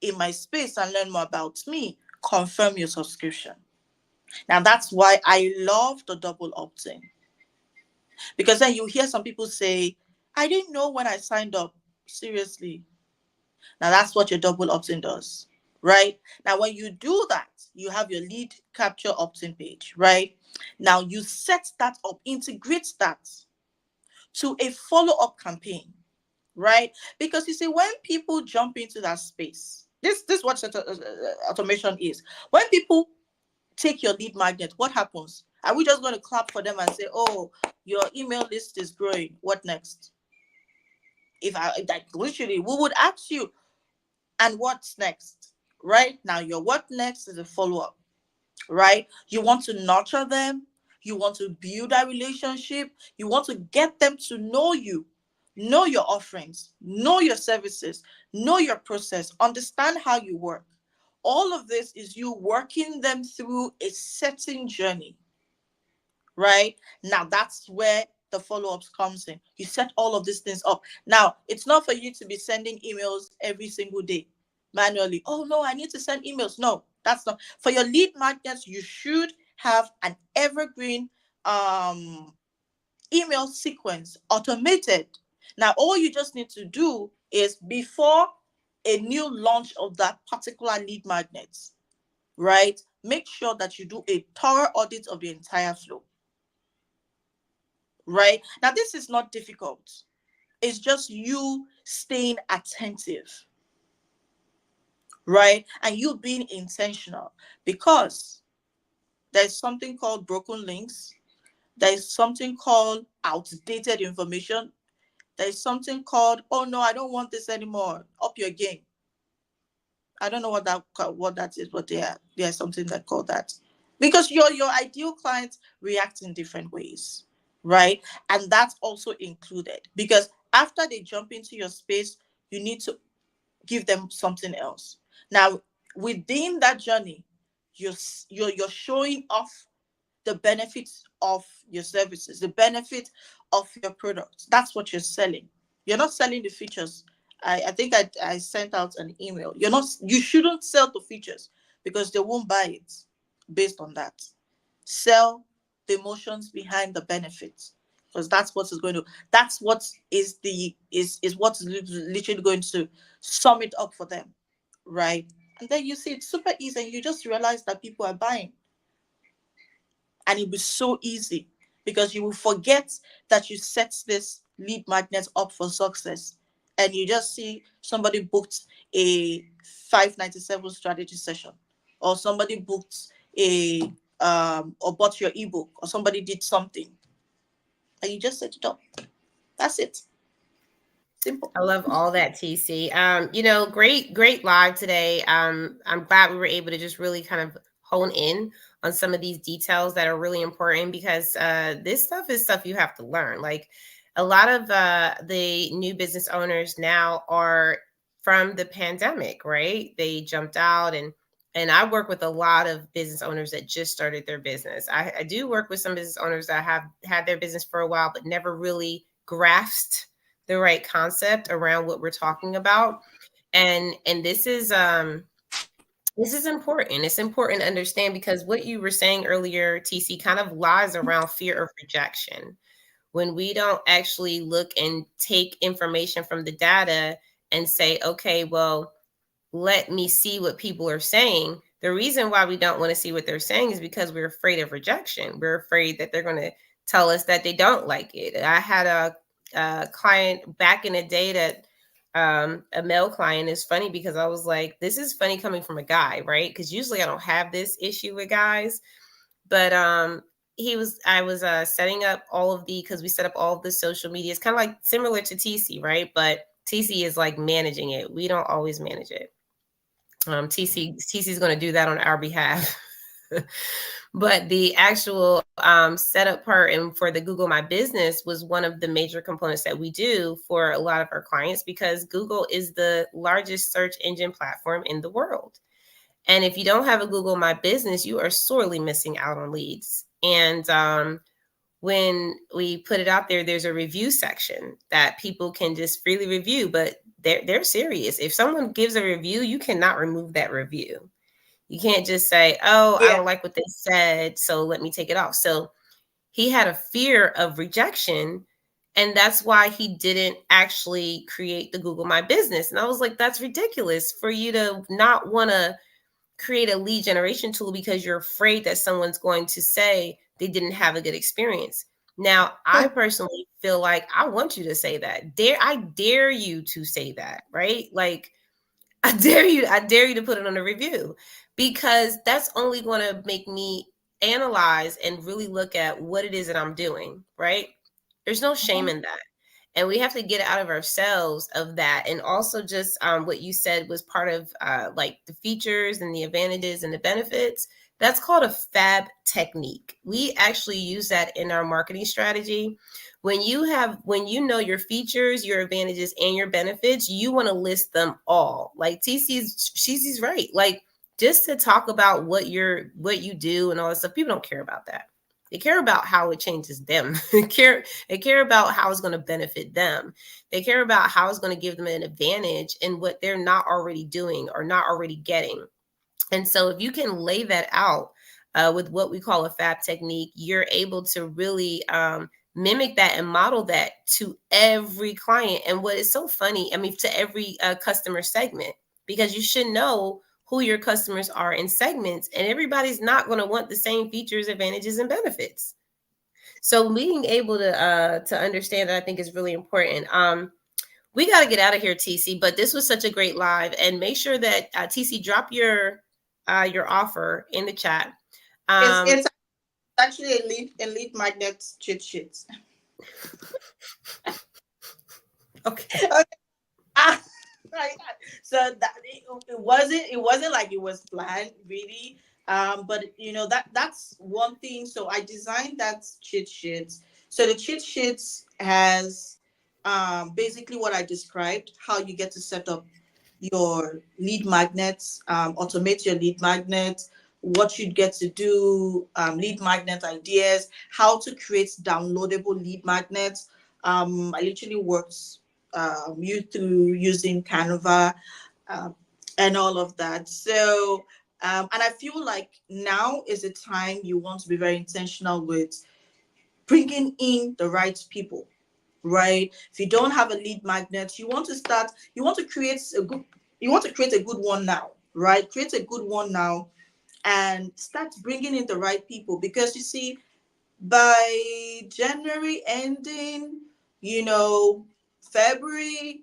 in my space and learn more about me. Confirm your subscription. Now that's why I love the double opt-in, because then you hear some people say, I didn't know when I signed up. Seriously. Now that's what your double opt-in does, right? Now, when you do that, you have your lead capture opt-in page, right? Now you set that up, integrate that to a follow-up campaign, right? Because you see, when people jump into that space, this is what automation is. When people take your lead magnet, what happens? Are we just going to clap for them and say, oh, your email list is growing? What next? if I like literally we would ask you, and what's next? Right now, your what next is a follow-up, right? You want to nurture them, you want to build a relationship, you want to get them to know you, know your offerings, know your services, know your process, understand how you work. All of this is you working them through a certain journey, right? Now that's where the follow-ups comes in. You set all of these things up. Now, it's not for you to be sending emails every single day manually. Oh no, I need to send emails. No, that's not. For your lead magnets, you should have an evergreen um email sequence automated. Now, all you just need to do is before a new launch of that particular lead magnet, right? Make sure that you do a thorough audit of the entire flow, right? Now, this is not difficult. It's just you staying attentive, right? And you being intentional, because there's something called broken links. There's something called outdated information. There's something called, oh no, I don't want this anymore. Up your game. I don't know what that is, but there's something that called that. Because your ideal clients react in different ways, right? And that's also included. Because after they jump into your space, you need to give them something else. Now, within that journey, you're showing off the benefits of your services, the benefit of your products. That's what you're selling. You're not selling the features. I think I sent out an email. You shouldn't sell the features because they won't buy it based on that. Sell the emotions behind the benefits, because that's what is what's literally going to sum it up for them, right? And then you see it's super easy and you just realize that people are buying, and it'll be so easy because you will forget that you set this lead magnet up for success, and you just see somebody booked a 597 strategy session, or somebody booked a or bought your ebook, or somebody did something, and you just set it up. That's it. Simple. I love all that, TC. Great live today. I'm glad we were able to just really kind of hone in on some of these details that are really important, because this stuff is stuff you have to learn. Like, a lot of the new business owners now are from the pandemic, right? They jumped out, and I work with a lot of business owners that just started their business. I do work with some business owners that have had their business for a while, but never really grasped the right concept around what we're talking about. And this is important. It's important to understand, because what you were saying earlier, TC, kind of lies around fear of rejection. When we don't actually look and take information from the data and say, okay, well, let me see what people are saying. The reason why we don't want to see what they're saying is because we're afraid of rejection. We're afraid that they're going to tell us that they don't like it. I had a client back in the day that a male client. Is funny because I was like, this is funny coming from a guy, right? Because usually I don't have this issue with guys, but I was setting up all of because we set up all of the social media. It's kind of like similar to TC, right? But TC is like managing it. We don't always manage it. TC is going to do that on our behalf. But the actual setup part and for the Google My Business was one of the major components that we do for a lot of our clients, because Google is the largest search engine platform in the world. And if you don't have a Google My Business, you are sorely missing out on leads. And when we put it out there, there's a review section that people can just freely review, but they're serious. If someone gives a review, you cannot remove that review. You can't just say, oh, I Yeah. don't like what they said, so let me take it off. So he had a fear of rejection, and that's why he didn't actually create the Google My Business. And I was like, that's ridiculous for you to not want to create a lead generation tool because you're afraid that someone's going to say they didn't have a good experience. Now, I personally feel like I want you to say that. I dare you to say that, right? Like, I dare you to put it on a review, because that's only going to make me analyze and really look at what it is that I'm doing, right? There's no shame in that. and we have to get out of ourselves of that. And also just what you said was part of like the features and the advantages and the benefits. That's called a fab technique. We actually use that in our marketing strategy. When you know your features, your advantages, and your benefits, you want to list them all. Like she's right. Like, just to talk about what you do and all that stuff, people don't care about that. They care about how it changes them. They care about how it's going to benefit them. They care about how it's going to give them an advantage in what they're not already doing or not already getting. And so if you can lay that out with what we call a fab technique, you're able to really mimic that and model that to every client. And what is so funny, I mean, to every customer segment, because you should know who your customers are in segments, and everybody's not going to want the same features, advantages, and benefits. So being able to understand that, I think, is really important. We got to get out of here, TeeCee, but this was such a great live, and make sure that TeeCee, drop your offer in the chat. It's actually a lead magnet cheat sheet. Okay. Okay. Ah, right. So that it wasn't like it was planned really. But that's one thing. So I designed that cheat sheet. So the cheat sheets has basically what I described, how you get to set up your lead magnets, automate your lead magnets, what you'd get to do, lead magnet ideas, how to create downloadable lead magnets. I literally worked you through using Canva, um, and all of that. So, and I feel like now is the time you want to be very intentional with bringing in the right people, right? If you don't have a lead magnet, you want to create a good one now, right? Create a good one now and start bringing in the right people, because you see, by January ending, you know, February,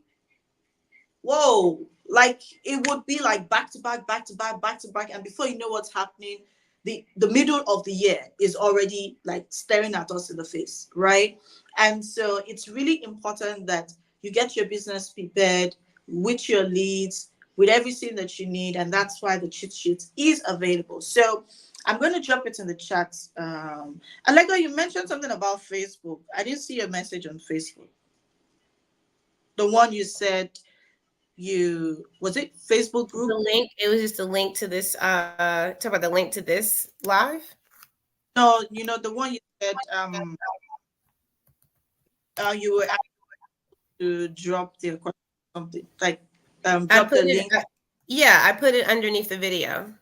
whoa, like it would be like back to back, back to back, back to back, and before you know what's happening, the middle of the year is already like staring at us in the face, right? And so it's really important that you get your business prepared with your leads, with everything that you need, and that's why the cheat sheet is available. So I'm going to drop it in the chat. Allegra, you mentioned something about Facebook. I didn't see your message on Facebook. The one you said, you was it Facebook The group? link, it was just a link to this, talk about the link to this live. No, the one you said, you were asked to drop the question, something like I drop put the it, link yeah, I put it underneath the video.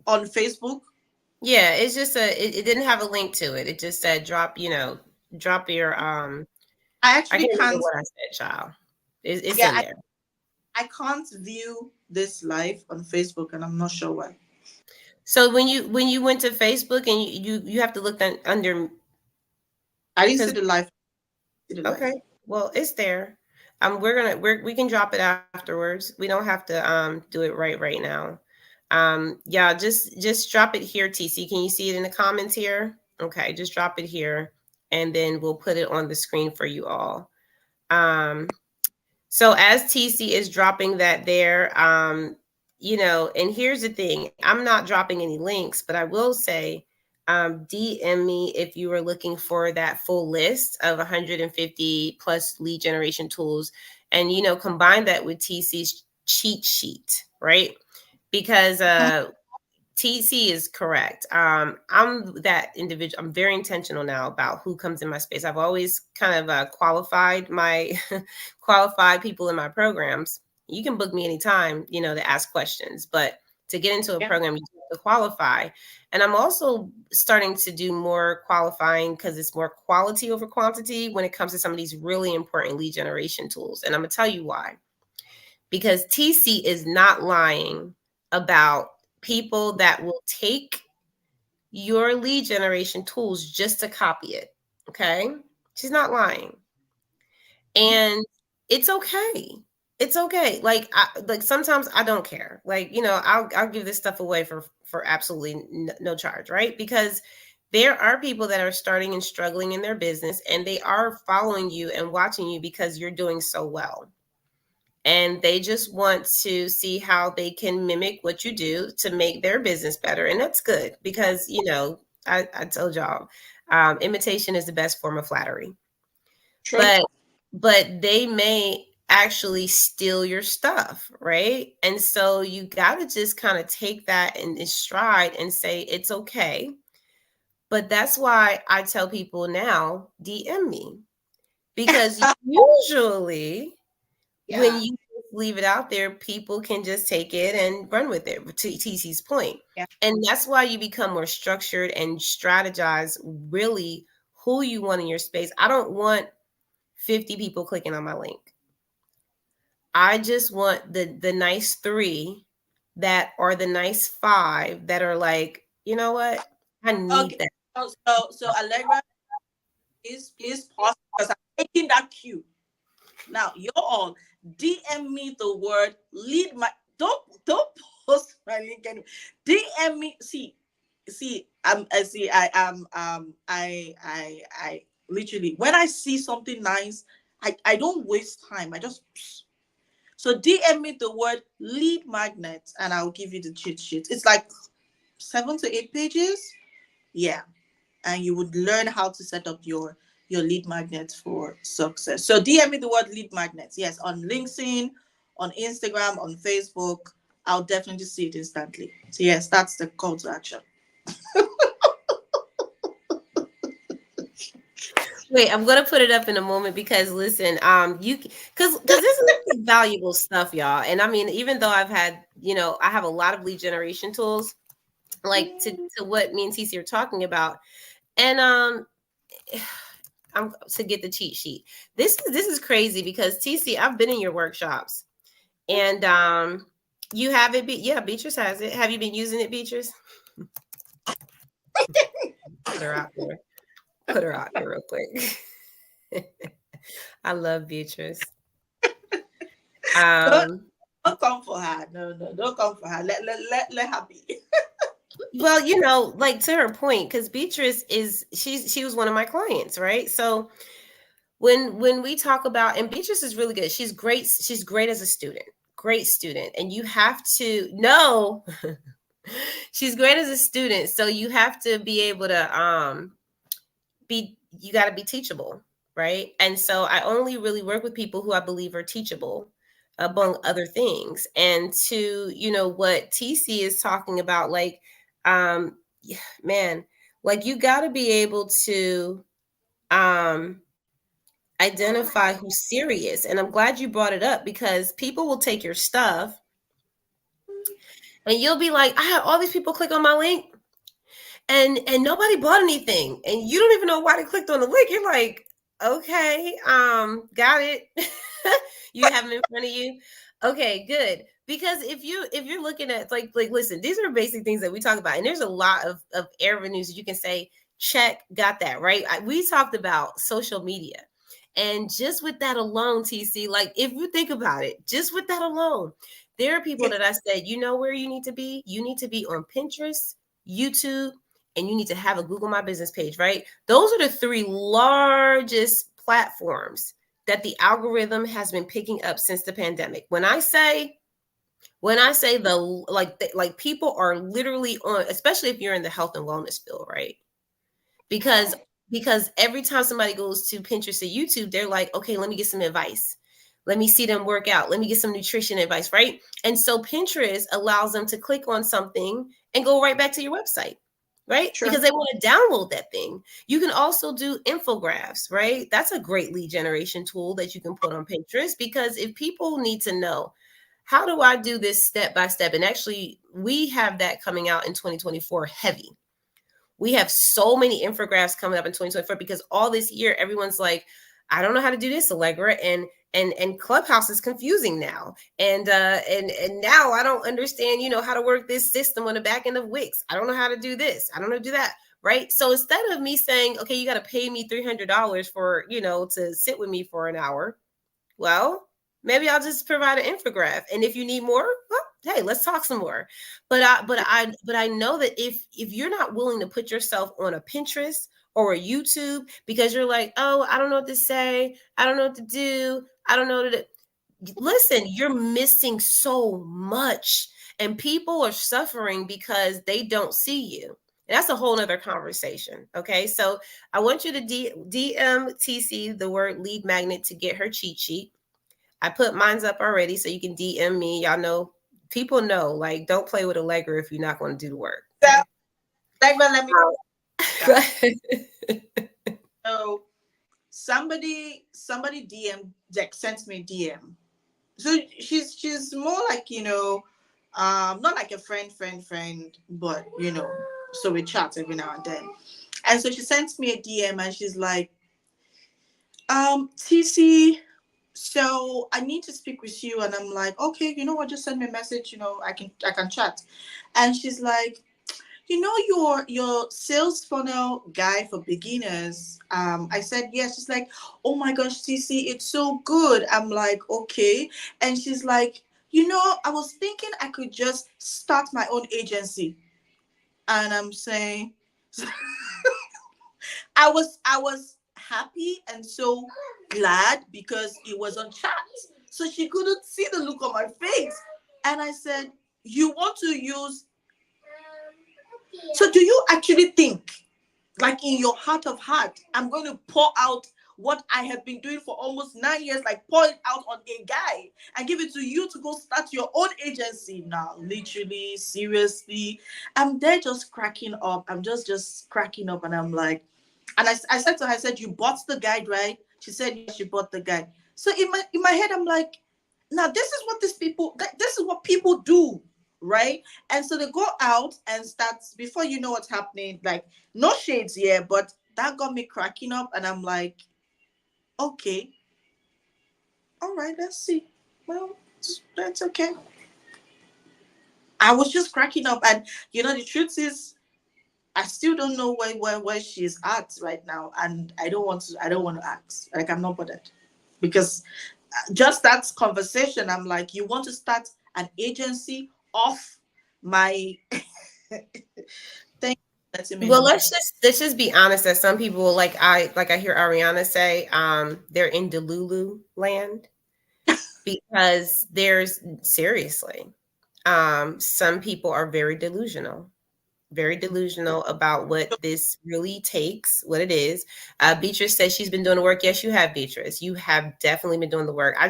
on Facebook. Yeah, it's just it didn't have a link to it. It just said drop your I I actually can't remember can't. what I said, child. It's Yeah, in there. I can't view this live on Facebook, and I'm not sure why. So when you went to Facebook, and you have to look under, I didn't see because the live. See the live. okay, well, it's there. We can drop it afterwards. We don't have to do it right now. Yeah, just drop it here, TeeCee. Can you see it in the comments here? Okay, just drop it here, and then we'll put it on the screen for you all. So as TeeCee is dropping that there, and here's the thing, I'm not dropping any links, but I will say, DM me if you are looking for that full list of 150 plus lead generation tools, and combine that with TeeCee's cheat sheet, right? Because TeeCee is correct. I'm that individual. I'm very intentional now about who comes in my space. I've always kind of qualified my qualified people in my programs. You can book me anytime, to ask questions, but to get into a Yeah. program, you have to qualify. And I'm also starting to do more qualifying because it's more quality over quantity when it comes to some of these really important lead generation tools. And I'm gonna tell you why. Because TeeCee is not lying about people that will take your lead generation tools just to copy it. Okay. She's not lying. Mhm. And it's okay. It's okay. Like sometimes I don't care. Like, I'll give this stuff away for absolutely no charge, right? Because There are people that are starting and struggling in their business, and they are following you and watching you because you're doing so well. And they just want to see how they can mimic what you do to make their business better. And that's good because, I told y'all, imitation is the best form of flattery. True. But they may actually steal your stuff, right? And so you got to just kind of take that in stride and say it's okay. But that's why I tell people now, DM me, because usually when Yeah. you leave it out there, people can just take it and run with it, to TC's point. Yeah. And that's why you become more structured and strategize really who you want in your space. I don't want 50 people clicking on my link. I just want the nice 3 that are the nice 5 that are like, you know what? I need Okay. that. So Allegra, please pause because I'm taking that cue. Now you're all DM me the word lead my don't post my link anymore. DM me. See, I see I am I literally when I see something nice, I don't waste time. I just so DM me the word lead magnet and I'll give you the cheat sheet. It's like 7 to 8 pages. Yeah, and you would learn how to set up your lead magnet for success. So DM me the word lead magnet. Yes, on LinkedIn, on Instagram, on Facebook. I'll definitely see it instantly. So yes, that's the call to action. Wait, I'm gonna put it up in a moment because listen, because this is valuable stuff, y'all. And I mean, even though I've had, I have a lot of lead generation tools, like to what me and TeeCee are talking about, and I'm to get the cheat sheet. This is crazy because TeeCee, I've been in your workshops, and you have it. Yeah, Beatrice has it. Have you been using it, Beatrice? Put her out there. Put her out there real quick. I love Beatrice. Don't, Um, don't come for her. No, no, don't come for her. Let her be. well, like to her point, because Beatrice she was one of my clients, right? So when we talk about, and Beatrice is really good. She's great as a student, great student, and you have to know she's great as a student. So you have to be able to you got to be teachable, right? And so I only really work with people who I believe are teachable, among other things. And to what TeeCee is talking about, like, man, like you got to be able to um identify who's serious. And I'm glad you brought it up because people will take your stuff and you'll be like, I had all these people click on my link and nobody bought anything, and you don't even know why they clicked on the link. You're like, okay, got it. You have them in front of you. Okay, good. Because if you're looking at like listen, these are basic things that we talk about, and there's a lot of avenues that you can say, check, got that right. We talked about social media, and just with that alone, TeeCee, like if you think about it, just with that alone, there are people that I said, you know where you need to be. You need to be on Pinterest, YouTube, and you need to have a Google My Business page, right? Those are the 3 largest platforms that the algorithm has been picking up since the pandemic. When I say the like people are literally on, especially if you're in the health and wellness field, right? Because every time somebody goes to Pinterest or YouTube, they're like, okay, let me get some advice. Let me see them work out. Let me get some nutrition advice, right? And so Pinterest allows them to click on something and go right back to your website, right? Sure. Because they want to download that thing. You can also do infographics, right? That's a great lead generation tool that you can put on Pinterest, because if people need to know, how do I do this step by step? And actually, we have that coming out in 2024 heavy. We have so many infographics coming up in 2024 because all this year everyone's like, I don't know how to do this, Allegra, and Clubhouse is confusing now, and now I don't understand, how to work this system on the back end of Wix. I don't know how to do this. I don't know how to do that. Right. So instead of me saying, okay, you got to pay me $300 for, to sit with me for an hour, well, maybe I'll just provide an infographic. And if you need more, well, hey, let's talk some more. But I know that if you're not willing to put yourself on a Pinterest or a YouTube because you're like, oh, I don't know what to say, I don't know what to do, I don't know what to do. Listen, you're missing so much, and people are suffering because they don't see you. And that's a whole nother conversation. Okay. So I want you to DM TeeCee the word lead magnet to get her cheat sheet. I put mines up already, so you can DM me. Y'all know, people know, like, don't play with Allegra if you're not going to do the work. So, Okay. like, well, let me Go that. ahead. So somebody DM, like, sent me DM. So she's more like, not like a friend, but so we chat every now and then. And so she sends me a DM and she's like, TC, so I need to speak with you. And I'm like, okay, you know what, just send me a message, I can chat. And she's like, your sales funnel guy for beginners. I said yes. She's like, oh my gosh, TC, it's so good. I'm like, okay. And she's like, I was thinking I could just start my own agency. And I'm saying, I was happy and so glad because it was on chat. So she couldn't see the look on my face. And I said, you want to use, so do you actually think, like, in your heart of heart, I'm going to pour out what I have been doing for almost 9 years, like pour it out on a guy and give it to you to go start your own agency? Now, literally, seriously, I'm there just cracking up. I'm just cracking up, and I'm like, and I said to her, I said, you bought the guide, right? She said, yes, she bought the guide. So in my head, I'm like, now this is what this is what people do, right? And so they go out and start, before you know what's happening, like, no shades here, but that got me cracking up, and I'm like, okay, all right, let's see. Well, that's okay. I was just cracking up, and the truth is, I still don't know where she's at right now, and I don't want to ask. Like, I'm not bothered, because just that conversation, I'm like, you want to start an agency off my thing? Letting me Well, know. let's just be honest that some people, like I hear Ariana say, they're in Delulu land, because there's, seriously, some people are very delusional about what this really takes, what it is. Beatrice says she's been doing the work. Yes, you have, Beatrice. You have definitely been doing the work. I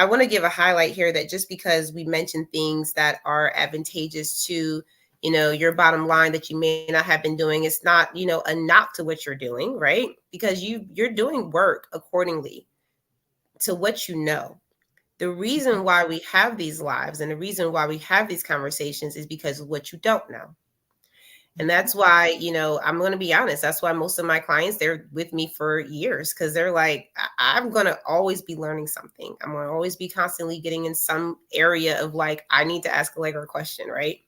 want to give a highlight here that just because we mention things that are advantageous to, your bottom line that you may not have been doing, it's not, a knock to what you're doing, right? Because you're doing work accordingly to what you know. The reason why we have these lives and the reason why we have these conversations is because of what you don't know. And that's why, I'm going to be honest. That's why most of my clients, they're with me for years, because they're like, I'm going to always be learning something. I'm going to always be constantly getting in some area of, like, I need to ask Allegra a question, right?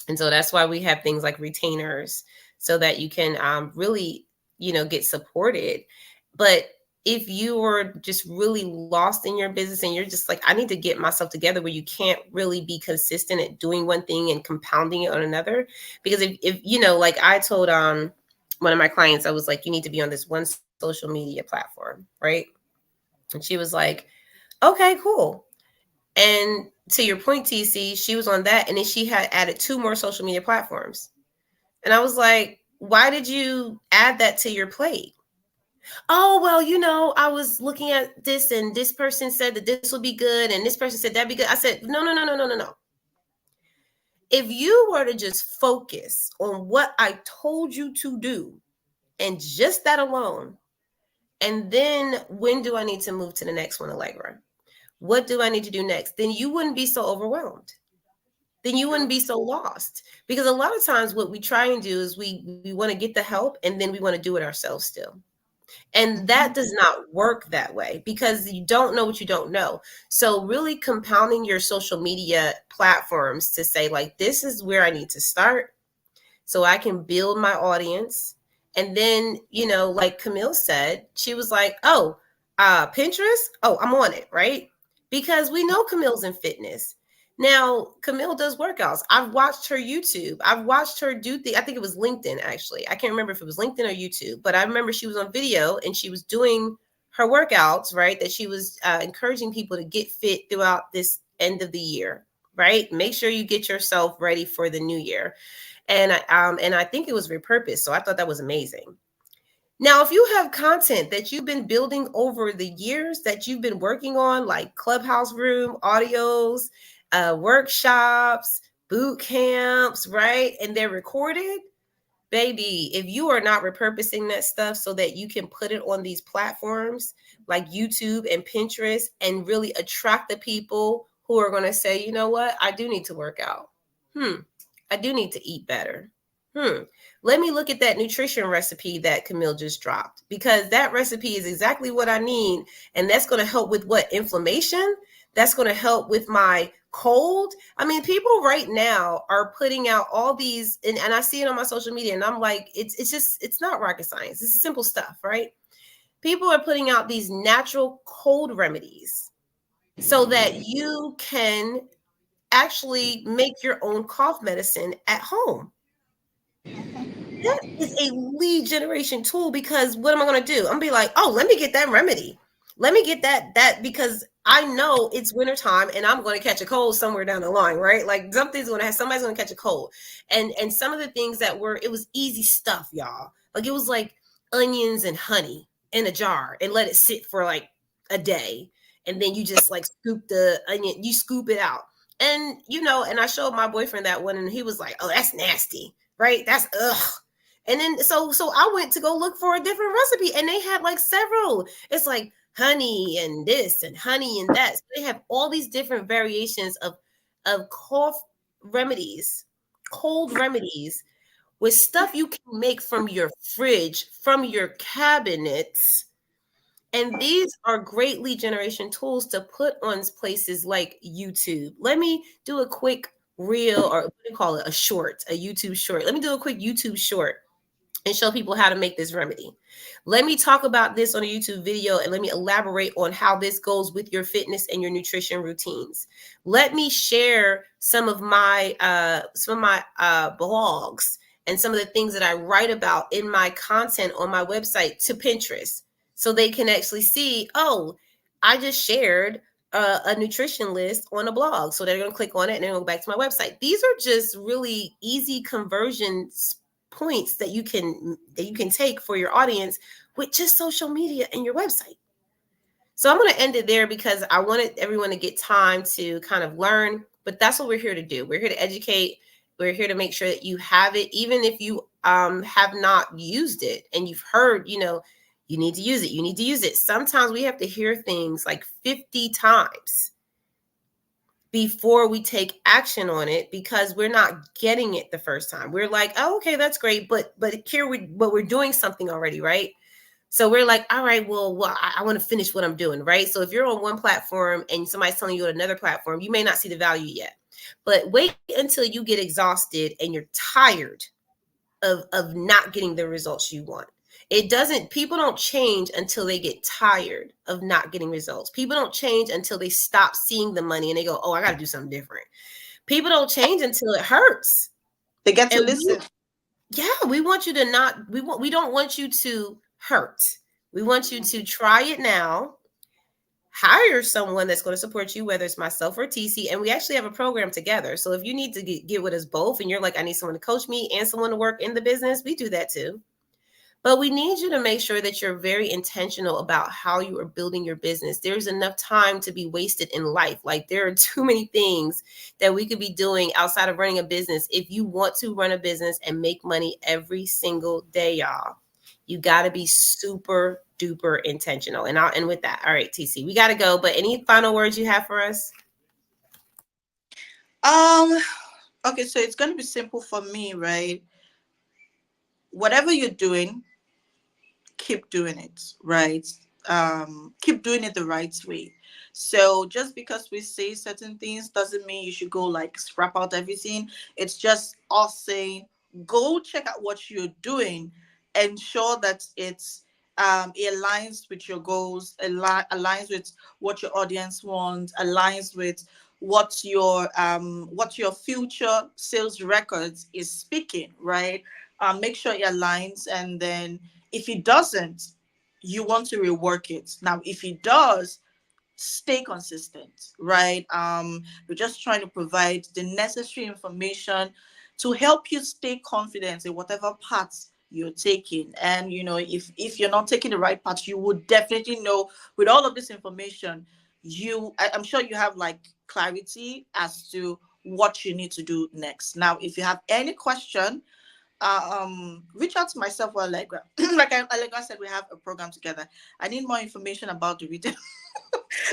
And so that's why we have things like retainers, so that you can really, get supported. But if you are just really lost in your business and you're just like, I need to get myself together, where you can't really be consistent at doing one thing and compounding it on another. Because if like I told one of my clients, I was like, you need to be on this one social media platform, right? And she was like, okay, cool. And to your point, TC, she was on that, and then she had added 2 more social media platforms. And I was like, why did you add that to your plate? Oh, well, I was looking at this, and this person said that this would be good, and this person said that'd be good. I said, no, no, no, no, no, no, no. If you were to just focus on what I told you to do, and just that alone, and then when do I need to move to the next one, Allegra? What do I need to do next? Then you wouldn't be so overwhelmed. Then you wouldn't be so lost. Because a lot of times what we try and do is we want to get the help, and then we want to do it ourselves still. And that does not work that way, because you don't know what you don't know. So really compounding your social media platforms to say, like, this is where I need to start so I can build my audience. And then, like Camille said, she was like, oh, Pinterest. Oh, I'm on it, right? Because we know Camille's in fitness. Now, Camille does workouts. I've watched her YouTube. I've watched her do I think it was LinkedIn actually. I can't remember if it was LinkedIn or YouTube, but I remember she was on video and she was doing her workouts, right? That she was encouraging people to get fit throughout this end of the year, right? Make sure you get yourself ready for the new year. And I think it was repurposed. So I thought that was amazing. Now, if you have content that you've been building over the years that you've been working on, like Clubhouse Room, audios, workshops, boot camps, right? And they're recorded, baby, if you are not repurposing that stuff so that you can put it on these platforms like YouTube and Pinterest and really attract the people who are going to say, you know what, I do need to work out. I do need to eat better. Let me look at that nutrition recipe that Camille just dropped, because that recipe is exactly what I need. And that's going to help with what? Inflammation. That's going to help with my cold. I mean, people right now are putting out all these, and I see it on my social media, and I'm like, it's not rocket science. It's simple stuff, right? People are putting out these natural cold remedies so that you can actually make your own cough medicine at home. That is a lead generation tool, because what am I going to do? I'm going to be like, oh, let me get that remedy. Let me get that because I know it's wintertime and I'm going to catch a cold somewhere down the line, right? Like somebody's going to catch a cold. And some of the things it was easy stuff, y'all. Like it was like onions and honey in a jar and let it sit for like a day. And then you just like scoop the onion, you scoop it out. And and I showed my boyfriend that one and he was like, oh, that's nasty, right? That's ugh. And then so I went to go look for a different recipe and they had like several. It's like honey and this and honey and that. So they have all these different variations of cough remedies, cold remedies with stuff you can make from your fridge, from your cabinets. And these are great lead generation tools to put on places like YouTube. Let me do a quick reel, or what do you call it? A short, a YouTube short. Let me do a quick YouTube short and show people how to make this remedy. Let me talk about this on a YouTube video and let me elaborate on how this goes with your fitness and your nutrition routines. Let me share some of my blogs and some of the things that I write about in my content on my website to Pinterest, so they can actually see, oh, I just shared a nutrition list on a blog. So they're going to click on it and they're going to go back to my website. These are just really easy conversions points that you can take for your audience with just social media and your website. So I'm going to end it there because I wanted everyone to get time to kind of learn, but that's what we're here to do. We're here to educate. We're here to make sure that you have it, even if you have not used it and you've heard, you need to use it. You need to use it. Sometimes we have to hear things like 50 times before we take action on it, because we're not getting it the first time. We're like, oh, okay, that's great. But here we're doing something already, right? So we're like, all right, well, I want to finish what I'm doing, right? So if you're on one platform and somebody's telling you on another platform, you may not see the value yet. But wait until you get exhausted and you're tired of not getting the results you want. People don't change until they get tired of not getting results. People don't change until they stop seeing the money and they go, oh, I got to do something different. People don't change until it hurts. They get to listen. We want you to we don't want you to hurt. We want you to try it now. Hire someone that's going to support you, whether it's myself or TeeCee, and we actually have a program together. So if you need to get with us both and you're like, I need someone to coach me and someone to work in the business, we do that too. But we need you to make sure that you're very intentional about how you are building your business. There's enough time to be wasted in life. Like there are too many things that we could be doing outside of running a business. If you want to run a business and make money every single day, y'all, you got to be super duper intentional. And I'll end with that. All right, TeeCee, we got to go. But any final words you have for us? Okay, so it's going to be simple for me, right? Whatever you're doing, keep doing it, right? Keep doing it the right way. So just because we say certain things doesn't mean you should go like scrap out everything. It's just us saying, go check out what you're doing, ensure that it aligns with your goals, aligns with what your audience wants, aligns with what your future sales records is speaking, right? Make sure it aligns, and then if it doesn't, you want to rework it. Now, if it does, stay consistent, right? We're just trying to provide the necessary information to help you stay confident in whatever paths you're taking. And if you're not taking the right path, you would definitely know with all of this information. I'm sure you have like clarity as to what you need to do next. Now, if you have any question, reach out to myself or Allegra. Allegra said, we have a program together. I need more information about the retail.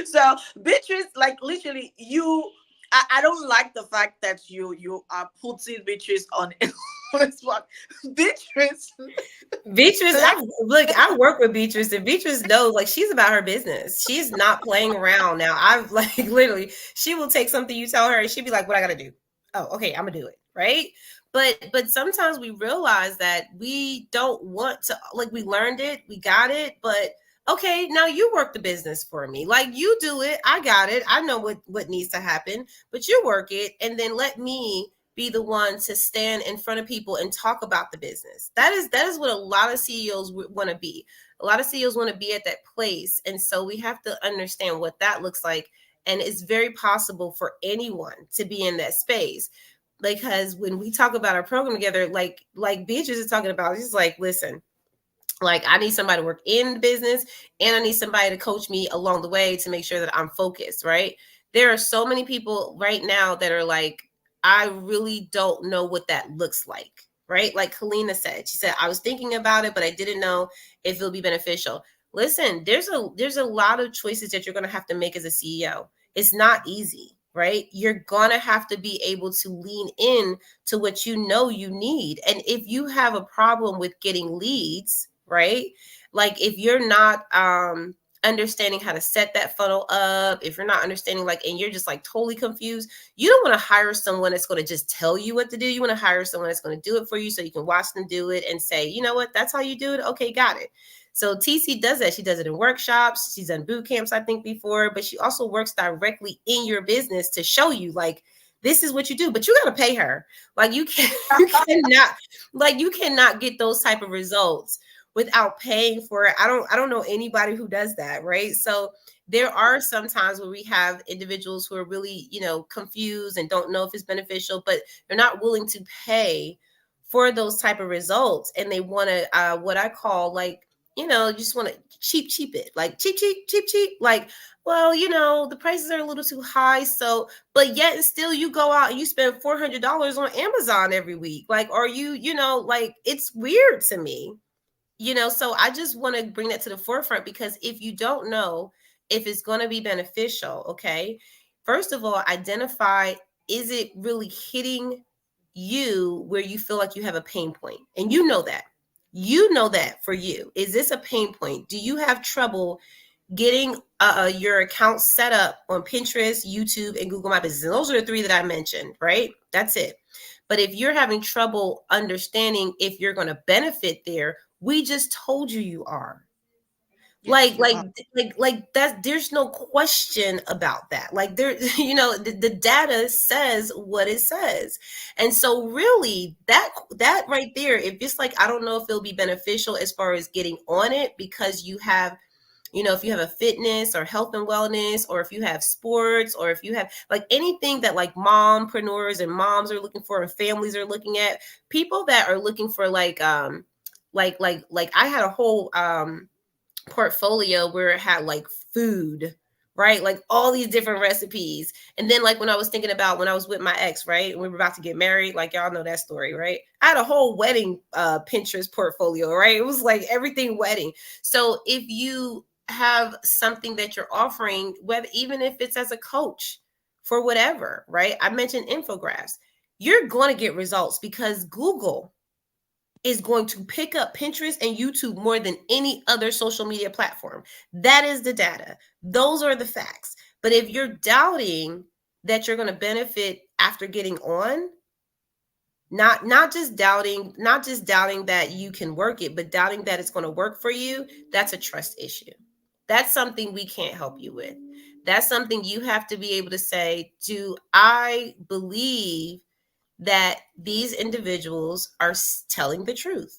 So Beatrice, like literally, I don't like the fact that you are putting Beatrice on this one. Beatrice, Beatrice, let I work with Beatrice, and Beatrice knows like she's about her business. She's not playing around now. I've like literally, she will take something you tell her, and she'll be like, "What I gotta do? Oh, okay, I'm gonna do it." Right? But sometimes we realize that we don't want to, like, we learned it, we got it, but okay, now you work the business for me. Like, you do it, I got it. I know what needs to happen, but you work it, and then let me be the one to stand in front of people and talk about the business. That is what a lot of CEOs want to be. A lot of CEOs want to be at that place, and so we have to understand what that looks like. And it's very possible for anyone to be in that space, because when we talk about our program together, like Beatrice is talking about, she's like, listen, like, I need somebody to work in the business, and I need somebody to coach me along the way to make sure that I'm focused, right? There are so many people right now that are like, I really don't know what that looks like, right? Like Helena said, she said, I was thinking about it, but I didn't know if it'll be beneficial. Listen, there's a lot of choices that you're going to have to make as a CEO. It's not easy, right? You're going to have to be able to lean in to what you know you need. And if you have a problem with getting leads, right? Like, if you're not understanding how to set that funnel up, if you're not understanding, like, and you're just like totally confused, you don't want to hire someone that's going to just tell you what to do. You want to hire someone that's going to do it for you, so you can watch them do it and say, you know what, that's how you do it. Okay, got it. So TeeCee does that. She does it in workshops. She's done boot camps, I think, before, but she also works directly in your business to show you, like, this is what you do, but you got to pay her. Like, you can you cannot get those type of results without paying for it. I don't know anybody who does that, right? So there are some times where we have individuals who are really, confused and don't know if it's beneficial, but they're not willing to pay for those type of results, and they want to what I call, like, just want to cheap it, like cheap, like, well, the prices are a little too high, so, but yet and still you go out and you spend $400 on Amazon every week, like, are like, it's weird to me. So I just want to bring that to the forefront, because if you don't know if it's going to be beneficial, okay, first of all, identify, is it really hitting you where you feel like you have a pain point? And you know that for you, is this a pain point? Do you have trouble getting your account set up on Pinterest, YouTube, and Google My Business? And those are the three that I mentioned, right? That's it. But if you're having trouble understanding if you're going to benefit there, we just told you are. yes, you are. Like that, there's no question about that. Like, there, the data says what it says. And so really, that right there, if it's like, I don't know if it'll be beneficial as far as getting on it, because you have, if you have a fitness or health and wellness, or if you have sports, or if you have like anything that like mompreneurs and moms are looking for, and families are looking at, people that are looking for, like I had a whole portfolio where it had like food, right? Like all these different recipes. And then, like, when I was thinking about when I was with my ex, right? And we were about to get married, like, y'all know that story, right? I had a whole wedding Pinterest portfolio, right? It was like everything wedding. So if you have something that you're offering, whether, even if it's as a coach for whatever, right? I mentioned infographics. You're going to get results because Google is going to pick up Pinterest and YouTube more than any other social media platform. That is the data. Those are the facts. But if you're doubting that you're going to benefit after getting on, not just doubting that you can work it, but doubting that it's going to work for you, that's a trust issue. That's something we can't help you with. That's something you have to be able to say, do I believe that these individuals are telling the truth?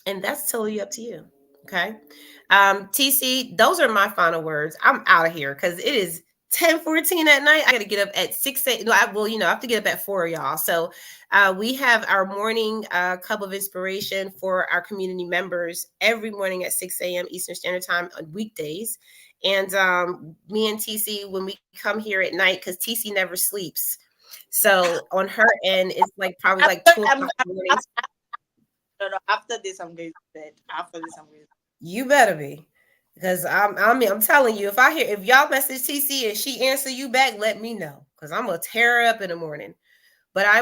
And that's totally up to you. Okay. TC, those are my final words. I'm out of here because it is 10:14 at night. I got to get up at 6 a.m. No, I have to get up at 4, y'all. So we have our morning cup of inspiration for our community members every morning at 6 a.m. Eastern Standard Time on weekdays. And me and TC, when we come here at night, because TC never sleeps. So on her end, it's like probably like 2 o'clock in the morning. No, no. After this, I'm going to bed. After this, I'm going to. You better be. Because I'm telling you, if y'all message TC and she answer you back, let me know. Because I'm gonna tear her up in the morning. But I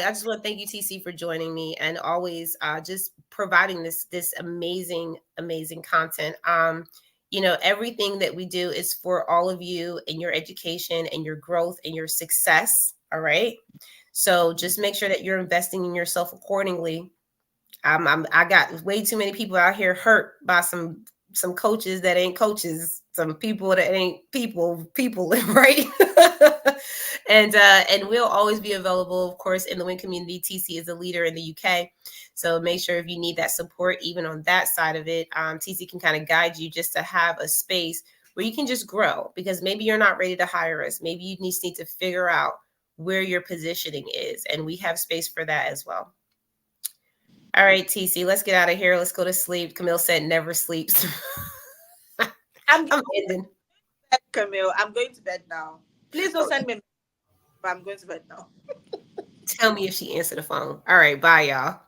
just want to thank you, TC, for joining me and always just providing this amazing content. Everything that we do is for all of you and your education and your growth and your success. All right. So just make sure that you're investing in yourself accordingly. I got way too many people out here hurt by some coaches that ain't coaches, some people that ain't people, right? And we'll always be available, of course, in the WIN community. TC is a leader in the UK, so make sure if you need that support, even on that side of it, TC can kind of guide you just to have a space where you can just grow. Because maybe you're not ready to hire us, maybe you need to figure out where your positioning is, and we have space for that as well. All right, TC, let's get out of here. Let's go to sleep. Camille said never sleeps. I'm I'm ending. bed, Camille. I'm going to bed now. Please don't send me. But I'm going to bed now. Tell me if she answered the phone. All right, bye, y'all.